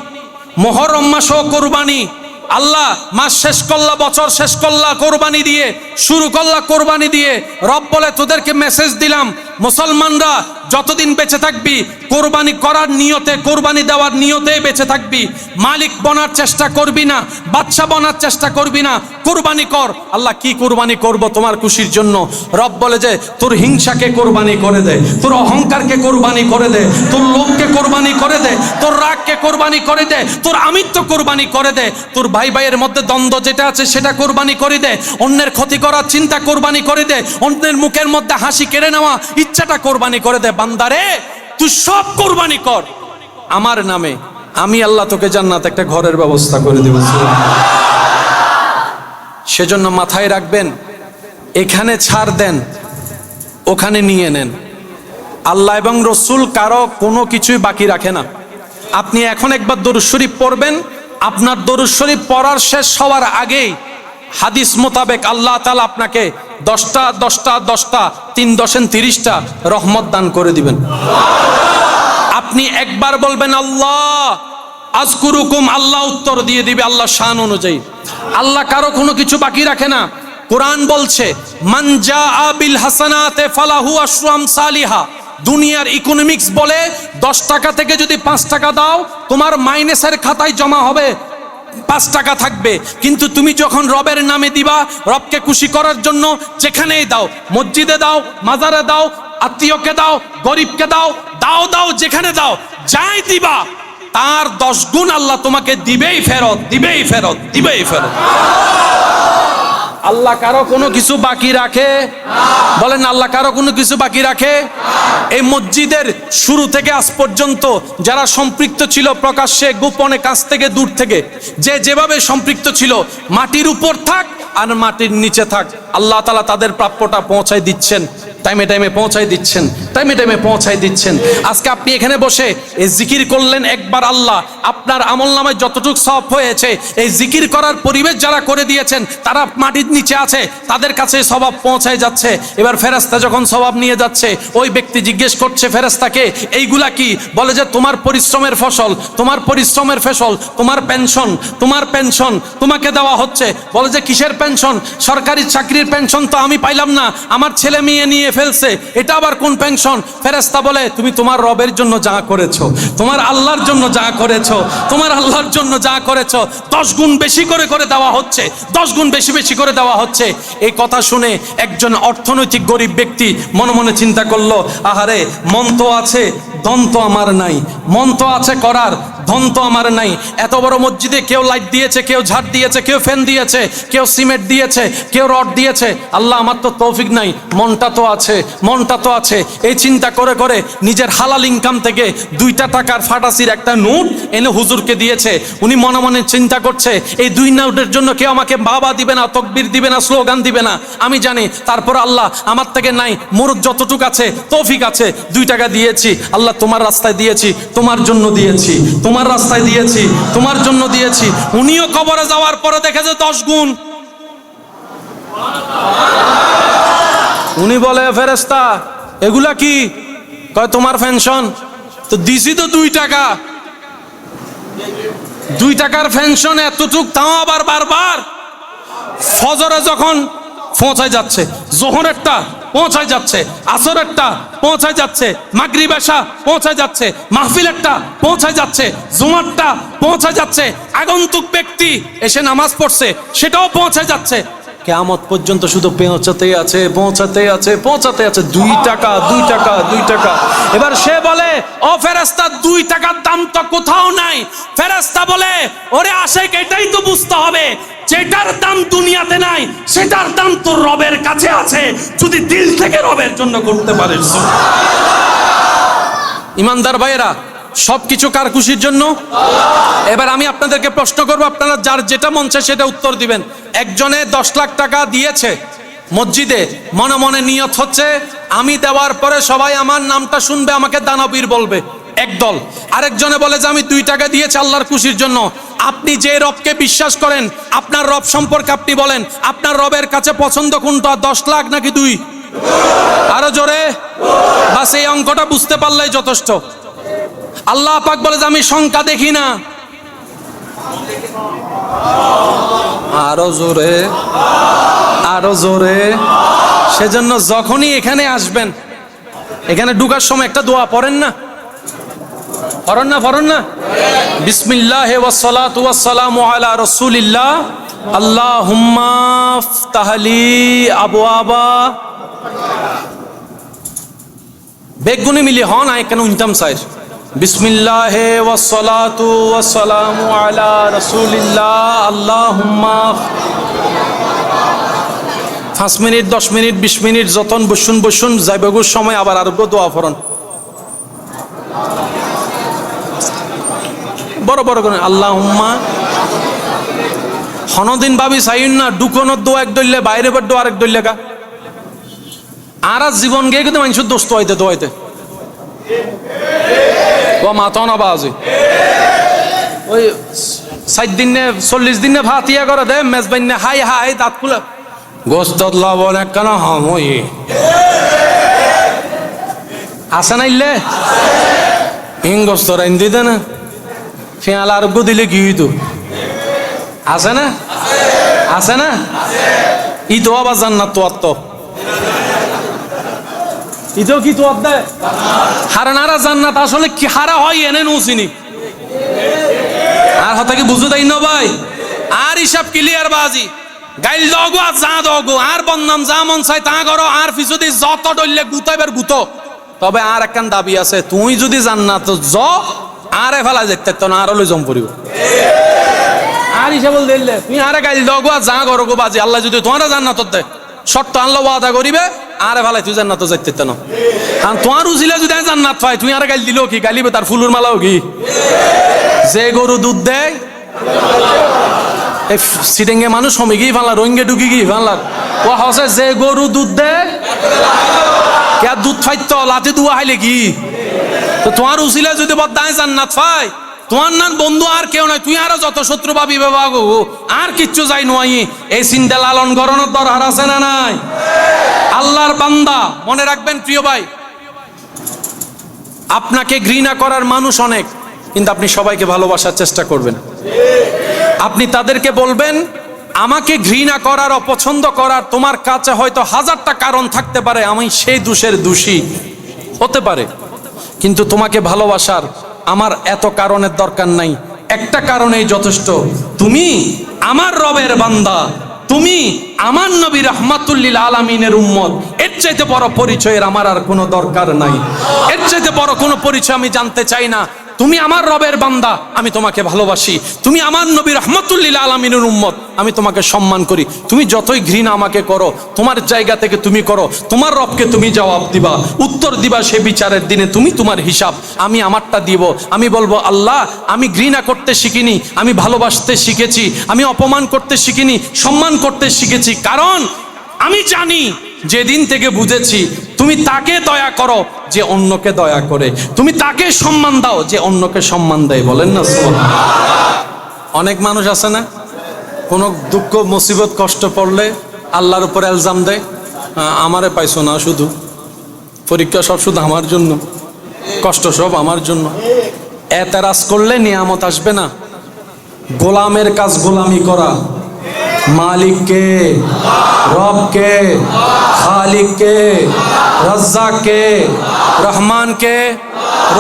মুহররম মাসও কোরবানি। আল্লাহ মাস শেষ করলা, বছর শেষ করলা কোরবানি দিয়ে, শুরু করলা কোরবানি দিয়ে। রব বলে, তোদেরকে মেসেজ দিলাম, মুসলমানরা যতদিন বেঁচে থাকবি কোরবানি করার নিয়তে, কোরবানি দেওয়ার নিয়তে বেঁচে থাকবি। মালিক বনার চেষ্টা করবি না, বাদশা বনার চেষ্টা করবি না, কোরবানি কর। আল্লাহ, কি কোরবানি করব তোমার খুশির জন্য? রব বলে যে, তোর হিংসাকে কোরবানি করে দে, তোর অহংকারকে কোরবানি করে দে, তোর লোভকে কোরবানি করে দে, তোর রাগকে কোরবানি করে দে, তোর আমিত্ব কোরবানি করে দে, তোর ভাই ভাইয়ের মধ্যে দ্বন্দ্ব যেটা আছে সেটা কোরবানি করে দে, অন্যের ক্ষতি করার চিন্তা কোরবানি করে দে, অন্যের মুখের মধ্যে হাসি কেড়ে নেওয়া ইচ্ছাটা কোরবানি করে দে। বান্দারে, তুই সব কোরবানি কর আমার নামে, আমি আল্লাহ তোকে জান্নাত একটা ঘরের ব্যবস্থা করে দেব। সেজন্য মাথায় রাখবেন, এখানে ছাড় দেন, ওখানে নিয়ে নেন। আল্লাহ এবং রসুল কারো কোনো কিছুই বাকি রাখে না। আপনি এখন একবার দরুদ শরীফ পড়বেন, আপনার দরুদ শরীফ পড়ার শেষ হওয়ার আগেই হাদিস মোতাবেক আল্লাহ তাআলা আপনাকে 10টা 10টা 10টা 3 10 30টা রহমত দান করে দিবেন। আপনি একবার বলবেন আল্লাহ আযকুরুকুম, আল্লাহ উত্তর দিয়ে দিবে আল্লাহ শান অনুযায়ী। আল্লাহ কারো কোনো কিছু বাকি রাখে না। কোরআন বলছে, মান জাআ বিল হাসানাতে ফালাহু আশরু আমসালিহা। দুনিয়ার ইকোনমিক্স বলে 10 টাকা থেকে যদি 5 টাকা দাও, তোমার মাইনাসের খাতায় জমা হবে 5 টাকা থাকবে। কিন্তু তুমি যখন রবের নামে দিবা, রবকে খুশি করার জন্য, যেখানেই দাও, মসজিদে দাও, মাজারে দাও, আত্মীয়কে দাও, গরিবকে দাও, দাও দাও, যেখানে দাও, যাই দিবা তার 10 গুণ আল্লাহ তোমাকে দিবেই ফেরত, দিবেই ফেরত, দিবেই ফেরত। আল্লাহ কারো কোনো কিছু বাকি রাখে? বলেন, আল্লাহ কারো কোনো কিছু বাকি রাখে? এই মসজিদের শুরু থেকে আজ পর্যন্ত যারা সম্পৃক্ত ছিল, প্রকাশ্যে গোপনে, কাছ থেকে দূর থেকে, যে যেভাবে সম্পৃক্ত ছিল, মাটির উপর থাক আর মাটির নিচে থাক, আল্লাহ তাআলা তাদের প্রাপ্যটা পৌঁছায় দিচ্ছেন, টাইমে টাইমে পৌঁছাই দিচ্ছেন, টাইমে টাইমে পৌঁছাই দিচ্ছেন। আজকে আপনি এখানে বসে এই জিকির করলেন একবার, আল্লাহ আপনার আমলনামায় যতটুকু সওয়াব হয়েছে, এই জিকির করার পরিবেশ যারা করে দিয়েছেন, তারা মাটির নিচে আছে, তাদের কাছে সওয়াব পৌঁছায় যাচ্ছে। এবার ফেরেশতা যখন সওয়াব নিয়ে যাচ্ছে, ওই ব্যক্তি জিজ্ঞেস করছে ফেরেশতাকে, এইগুলা কি? বলে যে, তোমার পরিশ্রমের ফসল, তোমার পরিশ্রমের ফসল, তোমার পেনশন, তোমার পেনশন তোমাকে দেওয়া হচ্ছে। বলে যে, কিসের পেনশন? সরকারি চাকরির পেনশন তো আমি পাইলাম না, আমার ছেলে মেয়ে নিয়ে ফেলছে, এটা আবার কোন পেনশন? ফেরেশতা বলে, তুমি তোমার রবের জন্য যা করেছো, তোমার আল্লাহর জন্য যা করেছো, তোমার আল্লাহর জন্য যা করেছো, 10 গুণ বেশি করে করে দেওয়া হচ্ছে, 10 গুণ বেশি বেশি করে দেওয়া হচ্ছে। এই কথা শুনে একজন অর্থনৈতিক গরিব ব্যক্তি মনে মনে চিন্তা করলো, আহারে, মন তো আছে, ধন তো আমার নাই, মন তো আছে করার, ধন তো আমার নাই। এত বড় মসজিদে কেউ লাইট দিয়েছে, কেউ ঝাড় দিয়েছে, কেউ ফ্যান দিয়েছে, কেউ সিমেন্ট দিয়েছে, কেউ রড দিয়েছে, আল্লাহ আমার তো তৌফিক নাই, মনটা তো আছে, মনটা তো আছে। এই চিন্তা করে করে নিজের হালাল ইনকাম থেকে 2টা টাকার ফাটাসির একটা নোট এনে হুজুরকে দিয়েছে। উনি মনে মনে চিন্তা করছে, এই 2 নোটের জন্য কেউ আমাকে বাবা দিবে না, তকবীর দিবে না, স্লোগান দিবে না, আমি জানি। তারপর আল্লাহ আমার থেকে নাই, মোর যতটুক আছে, তৌফিক আছে, 2 টাকা দিয়েছি, আল্লাহ তোমার রাস্তায় দিয়েছি, তোমার জন্য দিয়েছি, তোমার রাস্তায় দিয়েছি, তোমার জন্য দিয়েছি। উনিও কবরে যাওয়ার পরে দেখেছে 10 গুণ। উনি বলে, ফেরেশতা এগুলা কি? কয়, তোমার পেনশন। তো দিছি তো 2 টাকা, 2 টাকার পেনশন এতটুক, তাও আবার বারবার। ফজরে যখন পৌঁছায় যাচ্ছে, জোহরেরটা পৌঁছায় যাচ্ছে, আসরেরটা পৌঁছায় যাচ্ছে, মাগরিব এশা পৌঁছায় যাচ্ছে, মাহফিলেরটা পৌঁছায় যাচ্ছে, জুমারটা পৌঁছায় যাচ্ছে, আগন্তুক ব্যক্তি এসে নামাজ পড়ছে, সেটাও পৌঁছায় যাচ্ছে। কিয়ামত পর্যন্ত শুধু পৌঁছাতেই আছে, পৌঁছাতেই আছে, পৌঁছাতে আছে। 2 টাকা, 2 টাকা, 2 টাকা। এবার সে বলে, ও ফেরেশতা, 2 টাকার দাম তো কোথাও নাই। ফেরেশতা বলে, ওরে আশিক, এটাই তো বুঝতে হবে, যেটার দাম দুনিয়াতে নাই, সেটার দাম তোর রবের কাছে আছে, যদি দিল থেকে রবের জন্য করতে পারিস। ইমানদার ভাইয়েরা, সবকিছু কার খুশির জন্য? এবার আমি আপনাদেরকে প্রশ্ন করবো, আপনারা যার যেটা মন চায় সেটা উত্তর দিবেন। একজনে 10 লাখ টাকা দিয়েছে মসজিদে, মনে মনে নিয়ত হচ্ছে আমি দেওয়ার পরে সবাই আমার নামটা শুনবে, আমাকে দানবীর বলবে, একদল। আরেকজনে বলে যে আমি 2 টাকা দিয়েছি আল্লাহর খুশির জন্য। আপনি যে রবকে বিশ্বাস করেন, আপনার রব সম্পর্কে আপনি বলেন, আপনার রবের কাছে পছন্দ কোনটা, 10 লাখ নাকি 2? আরো জোরে। বাস এই অঙ্কটা বুঝতে পারলেই যথেষ্ট। আল্লাহ পাক বলে যে আমি সংখ্যা দেখি না। আরো জোরে, আরো জোরে। সেজন্য যখনই এখানে আসবেন, এখানে ঢুকার সময় একটা দোয়া পড়েন না? পড়েন না? বিসমিল্লাহি ওয়াসসালাতু ওয়াসসালামু আলা রাসূলিল্লাহ আল্লাহুম্মা ফতাহলি আবওয়াবা বেগুনি মিলি হন আই কেন উনতাম সাইর। বিসমিল্লাহি ওয়াসসালাতু ওয়াসসালামু আলা রাসূলিল্লাহ আল্লাহুম্মা 5 মিনিট 10 মিনিট 20 মিনিট যতন বসুন যাইবগুর সময় আবার আরো দোয়া পড়ুন। বড় বড় করে আল্লাহুম্মা। হনদিন ভাবি চাইন না ডুকনের দোয়া এক দইলে, বাইরে বার দোয়া আরেক দইলে গা। আর জীবন গিয়ে কিন্তু মানুষের দোস্ত হইতে দোয়াইতে ও মাথা না বাজে। ওই 60 দিনে 40 দিনে ভাতিয়া করে দে মেজবাইনে হাই হাই দাঁত খুলে গোস্ত লবণ একখানা হামই আসে না ইল্লে হিংগস্ত রাইন দিতে না ফেয়াল আরোগ্য দিলে কি হইতো? আছে না? আছে না? ই তো আবার জান্নাত তো আত্ম ইতো কি তো আত্মা হারা নারা জান্নাত আসলে কি হারা হয় এনে নুসিনি আর হতা কি বুঝু তাই না ভাই? আর হিসাব ক্লিয়ার বাজি গাইল দগো আর যা দগো আর বন্নাম যা মন চাই তা করো আর পিছুদি যত ডললে গুতাইবার গুতো। তবে আর একখান দাবি আছে, তুই যদি জান্নাত জ আরে ফেলা যেতে তো না আরো লই জম পড়িব। আর হিসাব দিলে তুই আরে গাইল দগো আর যা করো গো বাজি, আল্লাহ যদি তোমার জান্নাত দেয় শর্ত আল্লাহ ওয়াদা করিবে আরে ফেলাই তুই জান্নাত যাইতে না। কারণ তোমার উজিলে যদি জান্নাত পাই তুই আরে গাইল দিলেও কি গাইলিবে তার ফুলুর মালাও কি? যে গরু দুধ দেয় এই সিটেঙ্গে মানুষ সময় গিয়ে ফানলা রোহিঙ্গে ঢুকি গিয়ে ফানলার ও হসে যে গরু দুধ দেয় কে দুধ ফাইত লাতে দুয়া হাইলে কি? তো তোমার উসিলা যদি বদায় জান্নাত পাই তোমার নান বন্ধু আর কেউ নাই, তুই আরো যত শত্রু পাবি বাবা গো আর কিচ্ছু যাই নয়। এই চিন্তা লালন গরনের দরকার আছে না নাই? আল্লাহর বান্দা মনে রাখবেন প্রিয় ভাই, আপনাকে ঘৃণা করার মানুষ অনেক, কিন্তু আপনি সবাইকে ভালোবাসার চেষ্টা করবেন। আপনি তাদেরকে বলবেন আমাকে ঘৃণা করার অপছন্দ করার তোমার কাছে হয়তো 1000টা কারণ থাকতে পারে, আমি সেই দোষের দোষী হতে পারে, কিন্তু তোমাকে ভালোবাসার আমার এত কারণের দরকার নাই, একটা কারণেই যথেষ্ট, তুমি আমার রবের বান্দা, তুমি আমার নবী রাহমাতুল আলামিনের উম্মত। এর চাইতে বড় পরিচয়ের আমার আর কোনো দরকার নাই, এর চাইতে বড় কোনো পরিচয় আমি জানতে চাই না। তুমি আমার রবের বান্দা, আমি তোমাকে ভালোবাসি। তুমি আমার নবী রাহমাতুল আলামিনের উম্মত, আমি তোমাকে সম্মান করি। তুমি যতই ঘৃণা আমাকে করো, তোমার জায়গা থেকে তুমি করো, তোমার রবকে তুমি জবাব দিবা, উত্তর দিবা সে বিচারের দিনে। তুমি তোমার হিসাব, আমি আমারটা দিব। আমি বলবো আল্লাহ আমি ঘৃণা করতে শিখিনি, আমি ভালোবাসতে শিখেছি। আমি অপমান করতে শিখিনি, সম্মান করতে শিখেছি। কারণ আমি জানি যেদিন থেকে বুঝেছি তুমি তাকে দয়া করো যে অন্যকে দয়া করে, তুমি তাকে সম্মান দাও যে অন্যকে সম্মান দেয়। বলেন না সুবহানাল্লাহ। অনেক মানুষ আছে না কোনো দুঃখ মুসিবত কষ্ট পড়লে আল্লাহর উপর ইলজাম দেয়, আমারে পাইছো না, শুধু পরীক্ষা সব শুধু আমার জন্য, কষ্ট সব আমার জন্য। এতেরাজ করলে নিয়ামত আসবে না। গোলামের কাজ গোলামি করা, মালিককে, রবকে, খালিককে, রাজ্জাককে, রহমানকে,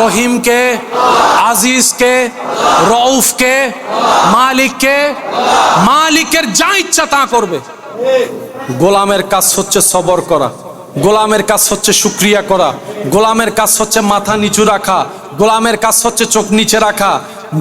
রহিমকে, আজিজকে, রউফকে, মালিককে, মালিকের যা ইচ্ছা তা করবে। গোলামের কাজ হচ্ছে সবর করা, গোলামের কাজ হচ্ছে শুকরিয়া করা, গোলামের কাজ হচ্ছে মাথা নিচু রাখা, গোলামের কাজ হচ্ছে চোখ নিচে রাখা।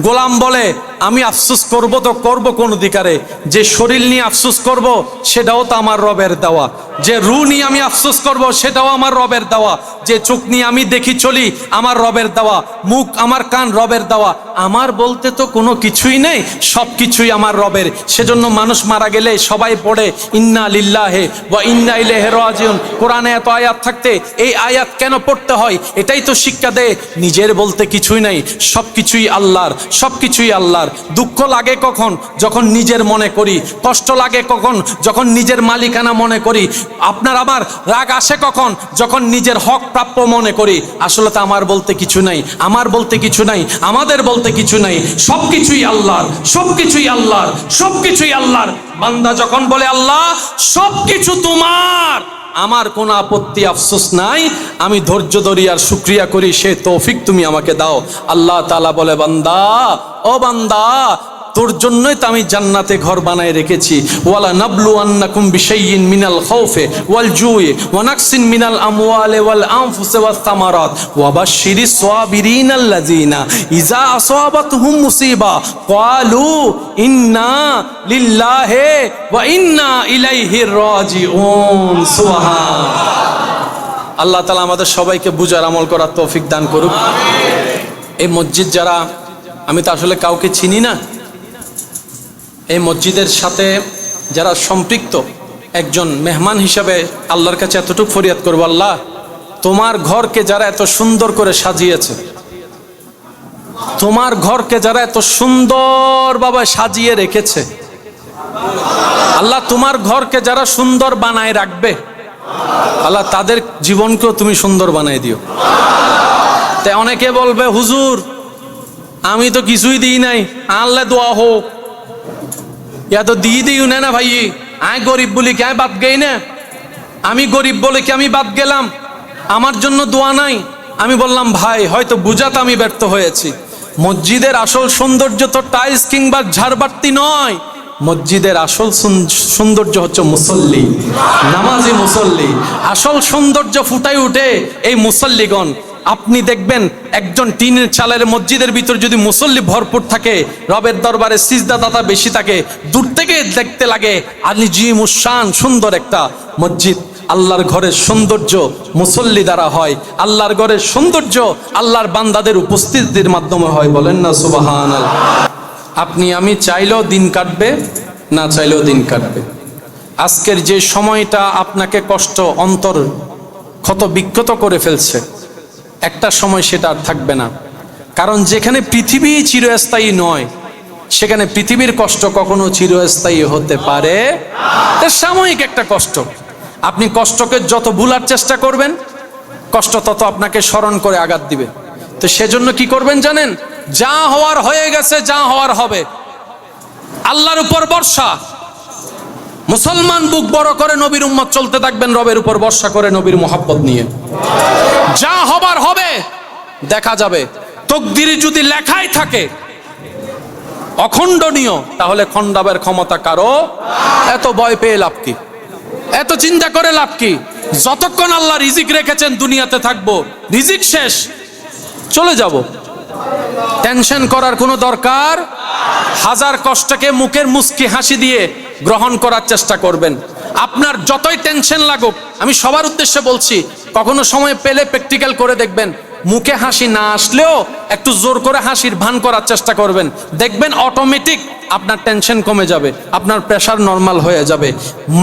গোলাম বলে আমি আফসোস করব তো করব কোন অধিকারে? যে শরীর নিয়ে আফসোস করব সেটাও তো আমার রবের দেওয়া, যে রু নিয়ে আমি আফসোস করব সেটাও আমার রবের দেওয়া, যে চোখ নিয়ে আমি দেখি চলি আমার রবের দেওয়া, মুখ আমার কান রবের দেওয়া, আমার বলতে তো কোনো কিছুই নেই, সব কিছুই আমার রবের। সেজন্য মানুষ মারা গেলে সবাই পড়ে ইন্না লিল্লাহি ওয়া ইন্না ইলাইহি রাজিউন। কোরআনে এত আয়াত থাকতে এই আয়াত কেন পড়তে হয়? এটাই তো শিক্ষা দেয় নিজের বলতে কিছুই নাই, সব কিছুই আল্লাহর, সব কিছুই আল্লাহর। দুঃখ লাগে কখন? যখন নিজের মনে করি। কষ্ট লাগে কখন? যখন নিজের মালিকানা মনে করি। আপনার আমার রাগ আসে কখন? যখন নিজের হক প্রাপ্য মনে করি। আসলে তো আমার বলতে কিছু নাই, আমার বলতে কিছু নাই, আমাদের বলতে কিছু নাই, সব কিছুই আল্লাহর, সব কিছুই আল্লাহর, সব কিছুই আল্লাহর। বান্দা যখন বলে আল্লাহ সব কিছু তোমার, আমার কোনো আপত্তি আফসোস নাই, আমি ধৈর্য ধরি আর শুকরিয়া করি, সে তৌফিক তুমি আমাকে দাও। আল্লাহ তাআলা বলে বান্দা, ও বান্দা, তোর জন্যই তো আমি জান্নাতে ঘর বানায় রেখেছি। ওয়ালা নাবলু আন্নাকুম বিশাইইন মিনাল খাউফি ওয়াল জুই ওয়া নাকসিন মিনাল আমওয়ালি ওয়াল আনফুসি ওয়াস সামারাত ওয়া বাশশিরিস সাবিরিন আল্লাযিনা ইযা আসাবাতহুম মুসিবা ক্বালু ইন্না লিল্লাহি ওয়া ইন্না ইলাইহি রাজিউন। সুবহান আল্লাহ তাআলা আমাদের সবাইকে বুঝার আমল করার তৌফিক দান করুক। এই মসজিদ যারা, আমি তো আসলে কাউকে চিনি না, এই মসজিদের সাথে যারা সম্পৃক্ত, একজন মেহমান হিসাবে আল্লাহর কাছে এতটুকু ফরিয়াদ করবো, আল্লাহ তোমার ঘরকে যারা এত সুন্দর করে সাজিয়েছে, তোমার ঘরকে যারা এত সুন্দরভাবে সাজিয়ে রেখেছে, আল্লাহ তোমার ঘরকে যারা সুন্দর বানায় রাখবে, আল্লাহ তাদের জীবনকেও তুমি সুন্দর বানাই দিও। তাই অনেকে বলবে হুজুর আমি তো কিছুই দিই নাই, আল্লাহ দোয়া হোক। ইয়া তো দিয়ে দিও না ভাই, আয় গরিব বলি কি আমি বাদ গেই না? আমি গরিব বলে কি আমি বাদ গেলাম? আমার জন্য দোয়া নাই? আমি বললাম ভাই হয়তো বুঝাতে আমি ব্যর্থ হয়েছি। মসজিদের আসল সৌন্দর্য তো টাইলস কিংবা ঝাড়বাতি নয়, মসজিদের আসল সৌন্দর্য হচ্ছে মুসল্লি, নামাজি মুসল্লি। আসল সৌন্দর্য ফুটাই উঠে এই মুসল্লিগণ। আপনি দেখবেন একজন টিনের চালের মসজিদের ভিতর যদি মুসল্লি ভরপুর থাকে, রবের দরবারে সিজদাদাতা বেশি থাকে, দূর থেকে দেখতে লাগে আলিজিমুশান সুন্দর একটা মসজিদ। আল্লাহর ঘরের সৌন্দর্য মুসল্লি দ্বারা হয়, আল্লাহর ঘরের সৌন্দর্য আল্লাহর বান্দাদের উপস্থিতির মাধ্যমে হয়। বলেন না সুবহানাল্লাহ। আপনি আমি চাইলেও দিন কাটবে, না চাইলেও দিন কাটবে। আজকের যে সময়টা আপনাকে কষ্ট, অন্তর ক্ষত বিক্ষত করে ফেলছে, একটা সময় সেটা আর থাকবে না। কারণ যেখানে পৃথিবী চিরস্থায়ী নয়, সেখানে পৃথিবীর কষ্ট কখনো চিরস্থায়ী হতে পারে না। সাময়িক একটা কষ্ট, আপনি কষ্টকে যত ভুলার চেষ্টা করবেন, কষ্ট তত আপনাকে স্মরণ করে আঘাত দিবে। তো সেজন্য কি করবেন জানেন? যা হওয়ার হয়ে গেছে, যা হওয়ার হবে, আল্লাহর উপর ভরসা। মুসলমান বুক বড় করে নবীর উম্মত চলতে থাকবেন, রবের উপর ভরসা করে নবীর মোহাব্বত নিয়ে। যা হবার হবে, দেখা যাবে। তকদিরে যদি লেখাই থাকে অখণ্ডনীয়, তাহলে খণ্ডাবের ক্ষমতা কারো? এত ভয় পেয়ে লাভ কি? এত চিন্তা করে লাভ কি? যতক্ষণ আল্লাহ রিজিক রেখেছেন দুনিয়াতে থাকবো, রিজিক শেষ চলে যাব। টেনশন করার কোনো দরকার? হাজার কষ্টকে মুখের মুস্কি হাসি দিয়ে গ্রহণ করার চেষ্টা করবেন। আপনার যতই টেনশন লাগুক, আমি সবার উদ্দেশ্যে বলছি, কখনো সময় পেলে প্র্যাকটিক্যাল করে দেখবেন। মুখে হাসি না আসলেও একটু জোর করে হাসির ভান করার চেষ্টা করবেন, দেখবেন অটোমেটিক আপনার টেনশন কমে যাবে, আপনার প্রেশার নরমাল হয়ে যাবে।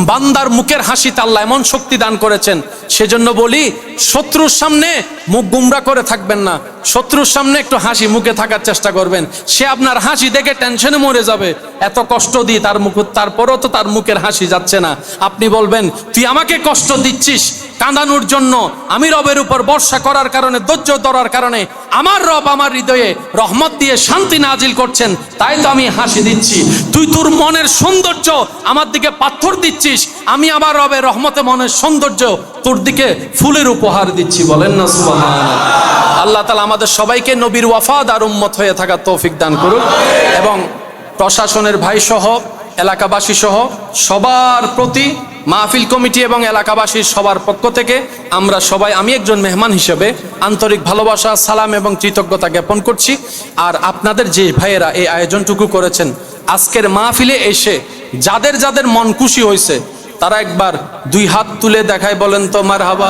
বান্দার মুখের হাসিতে আল্লাহ এমন শক্তি দান করেছেন। সেজন্য বলি, শত্রুর সামনে মুখ গুমরা করে থাকবেন না, শত্রুর সামনে একটু হাসি মুখে থাকার চেষ্টা করবেন। সে আপনার হাসি দেখে টেনশনে মরে যাবে। এত কষ্ট দিই তার মুখ, তারপরও তো তার মুখের হাসি যাচ্ছে না। আপনি বলবেন তুই আমাকে কষ্ট দিচ্ছিস কাঁদানোর জন্য, আমি রবের উপর ভরসা করার কারণে, ধৈর্য ধরার কারণে আমার রব আমার হৃদয়ে রহমত দিয়ে শান্তি নাজিল করছেন, তাই তো আমি হাসি দিচ্ছি। তুই তোর মনের সৌন্দর্য আমার দিকে পাথর দিচ্ছিস, আমি আমার রবের রহমতে মনের সৌন্দর্য তোর দিকে ফুলের উপহার দিচ্ছি। বলেন না সুবহানাল্লাহ। আল্লাহ তাআলা আমাদের সবাইকে নবীর ওয়াফাদার উম্মত হয়ে থাকার তৌফিক দান করুক। এবং প্রশাসনের ভাই সহ, এলাকাবাসী সহ সবার প্রতি মাহফিল কমিটি এবং এলাকাবাসীর সবার পক্ষ থেকে আমরা সবাই, আমি একজন মেহমান হিসেবে আন্তরিক ভালোবাসা, সালাম এবং কৃতজ্ঞতা জ্ঞাপন করছি। আর আপনাদের যে ভাইয়েরা এই আয়োজনটুকু করেছেন, আজকের মাহফিলে এসে যাদের যাদের মন খুশি হয়েছে তারা একবার দুই হাত তুলে দেখায় বলেন তো মারহাবা।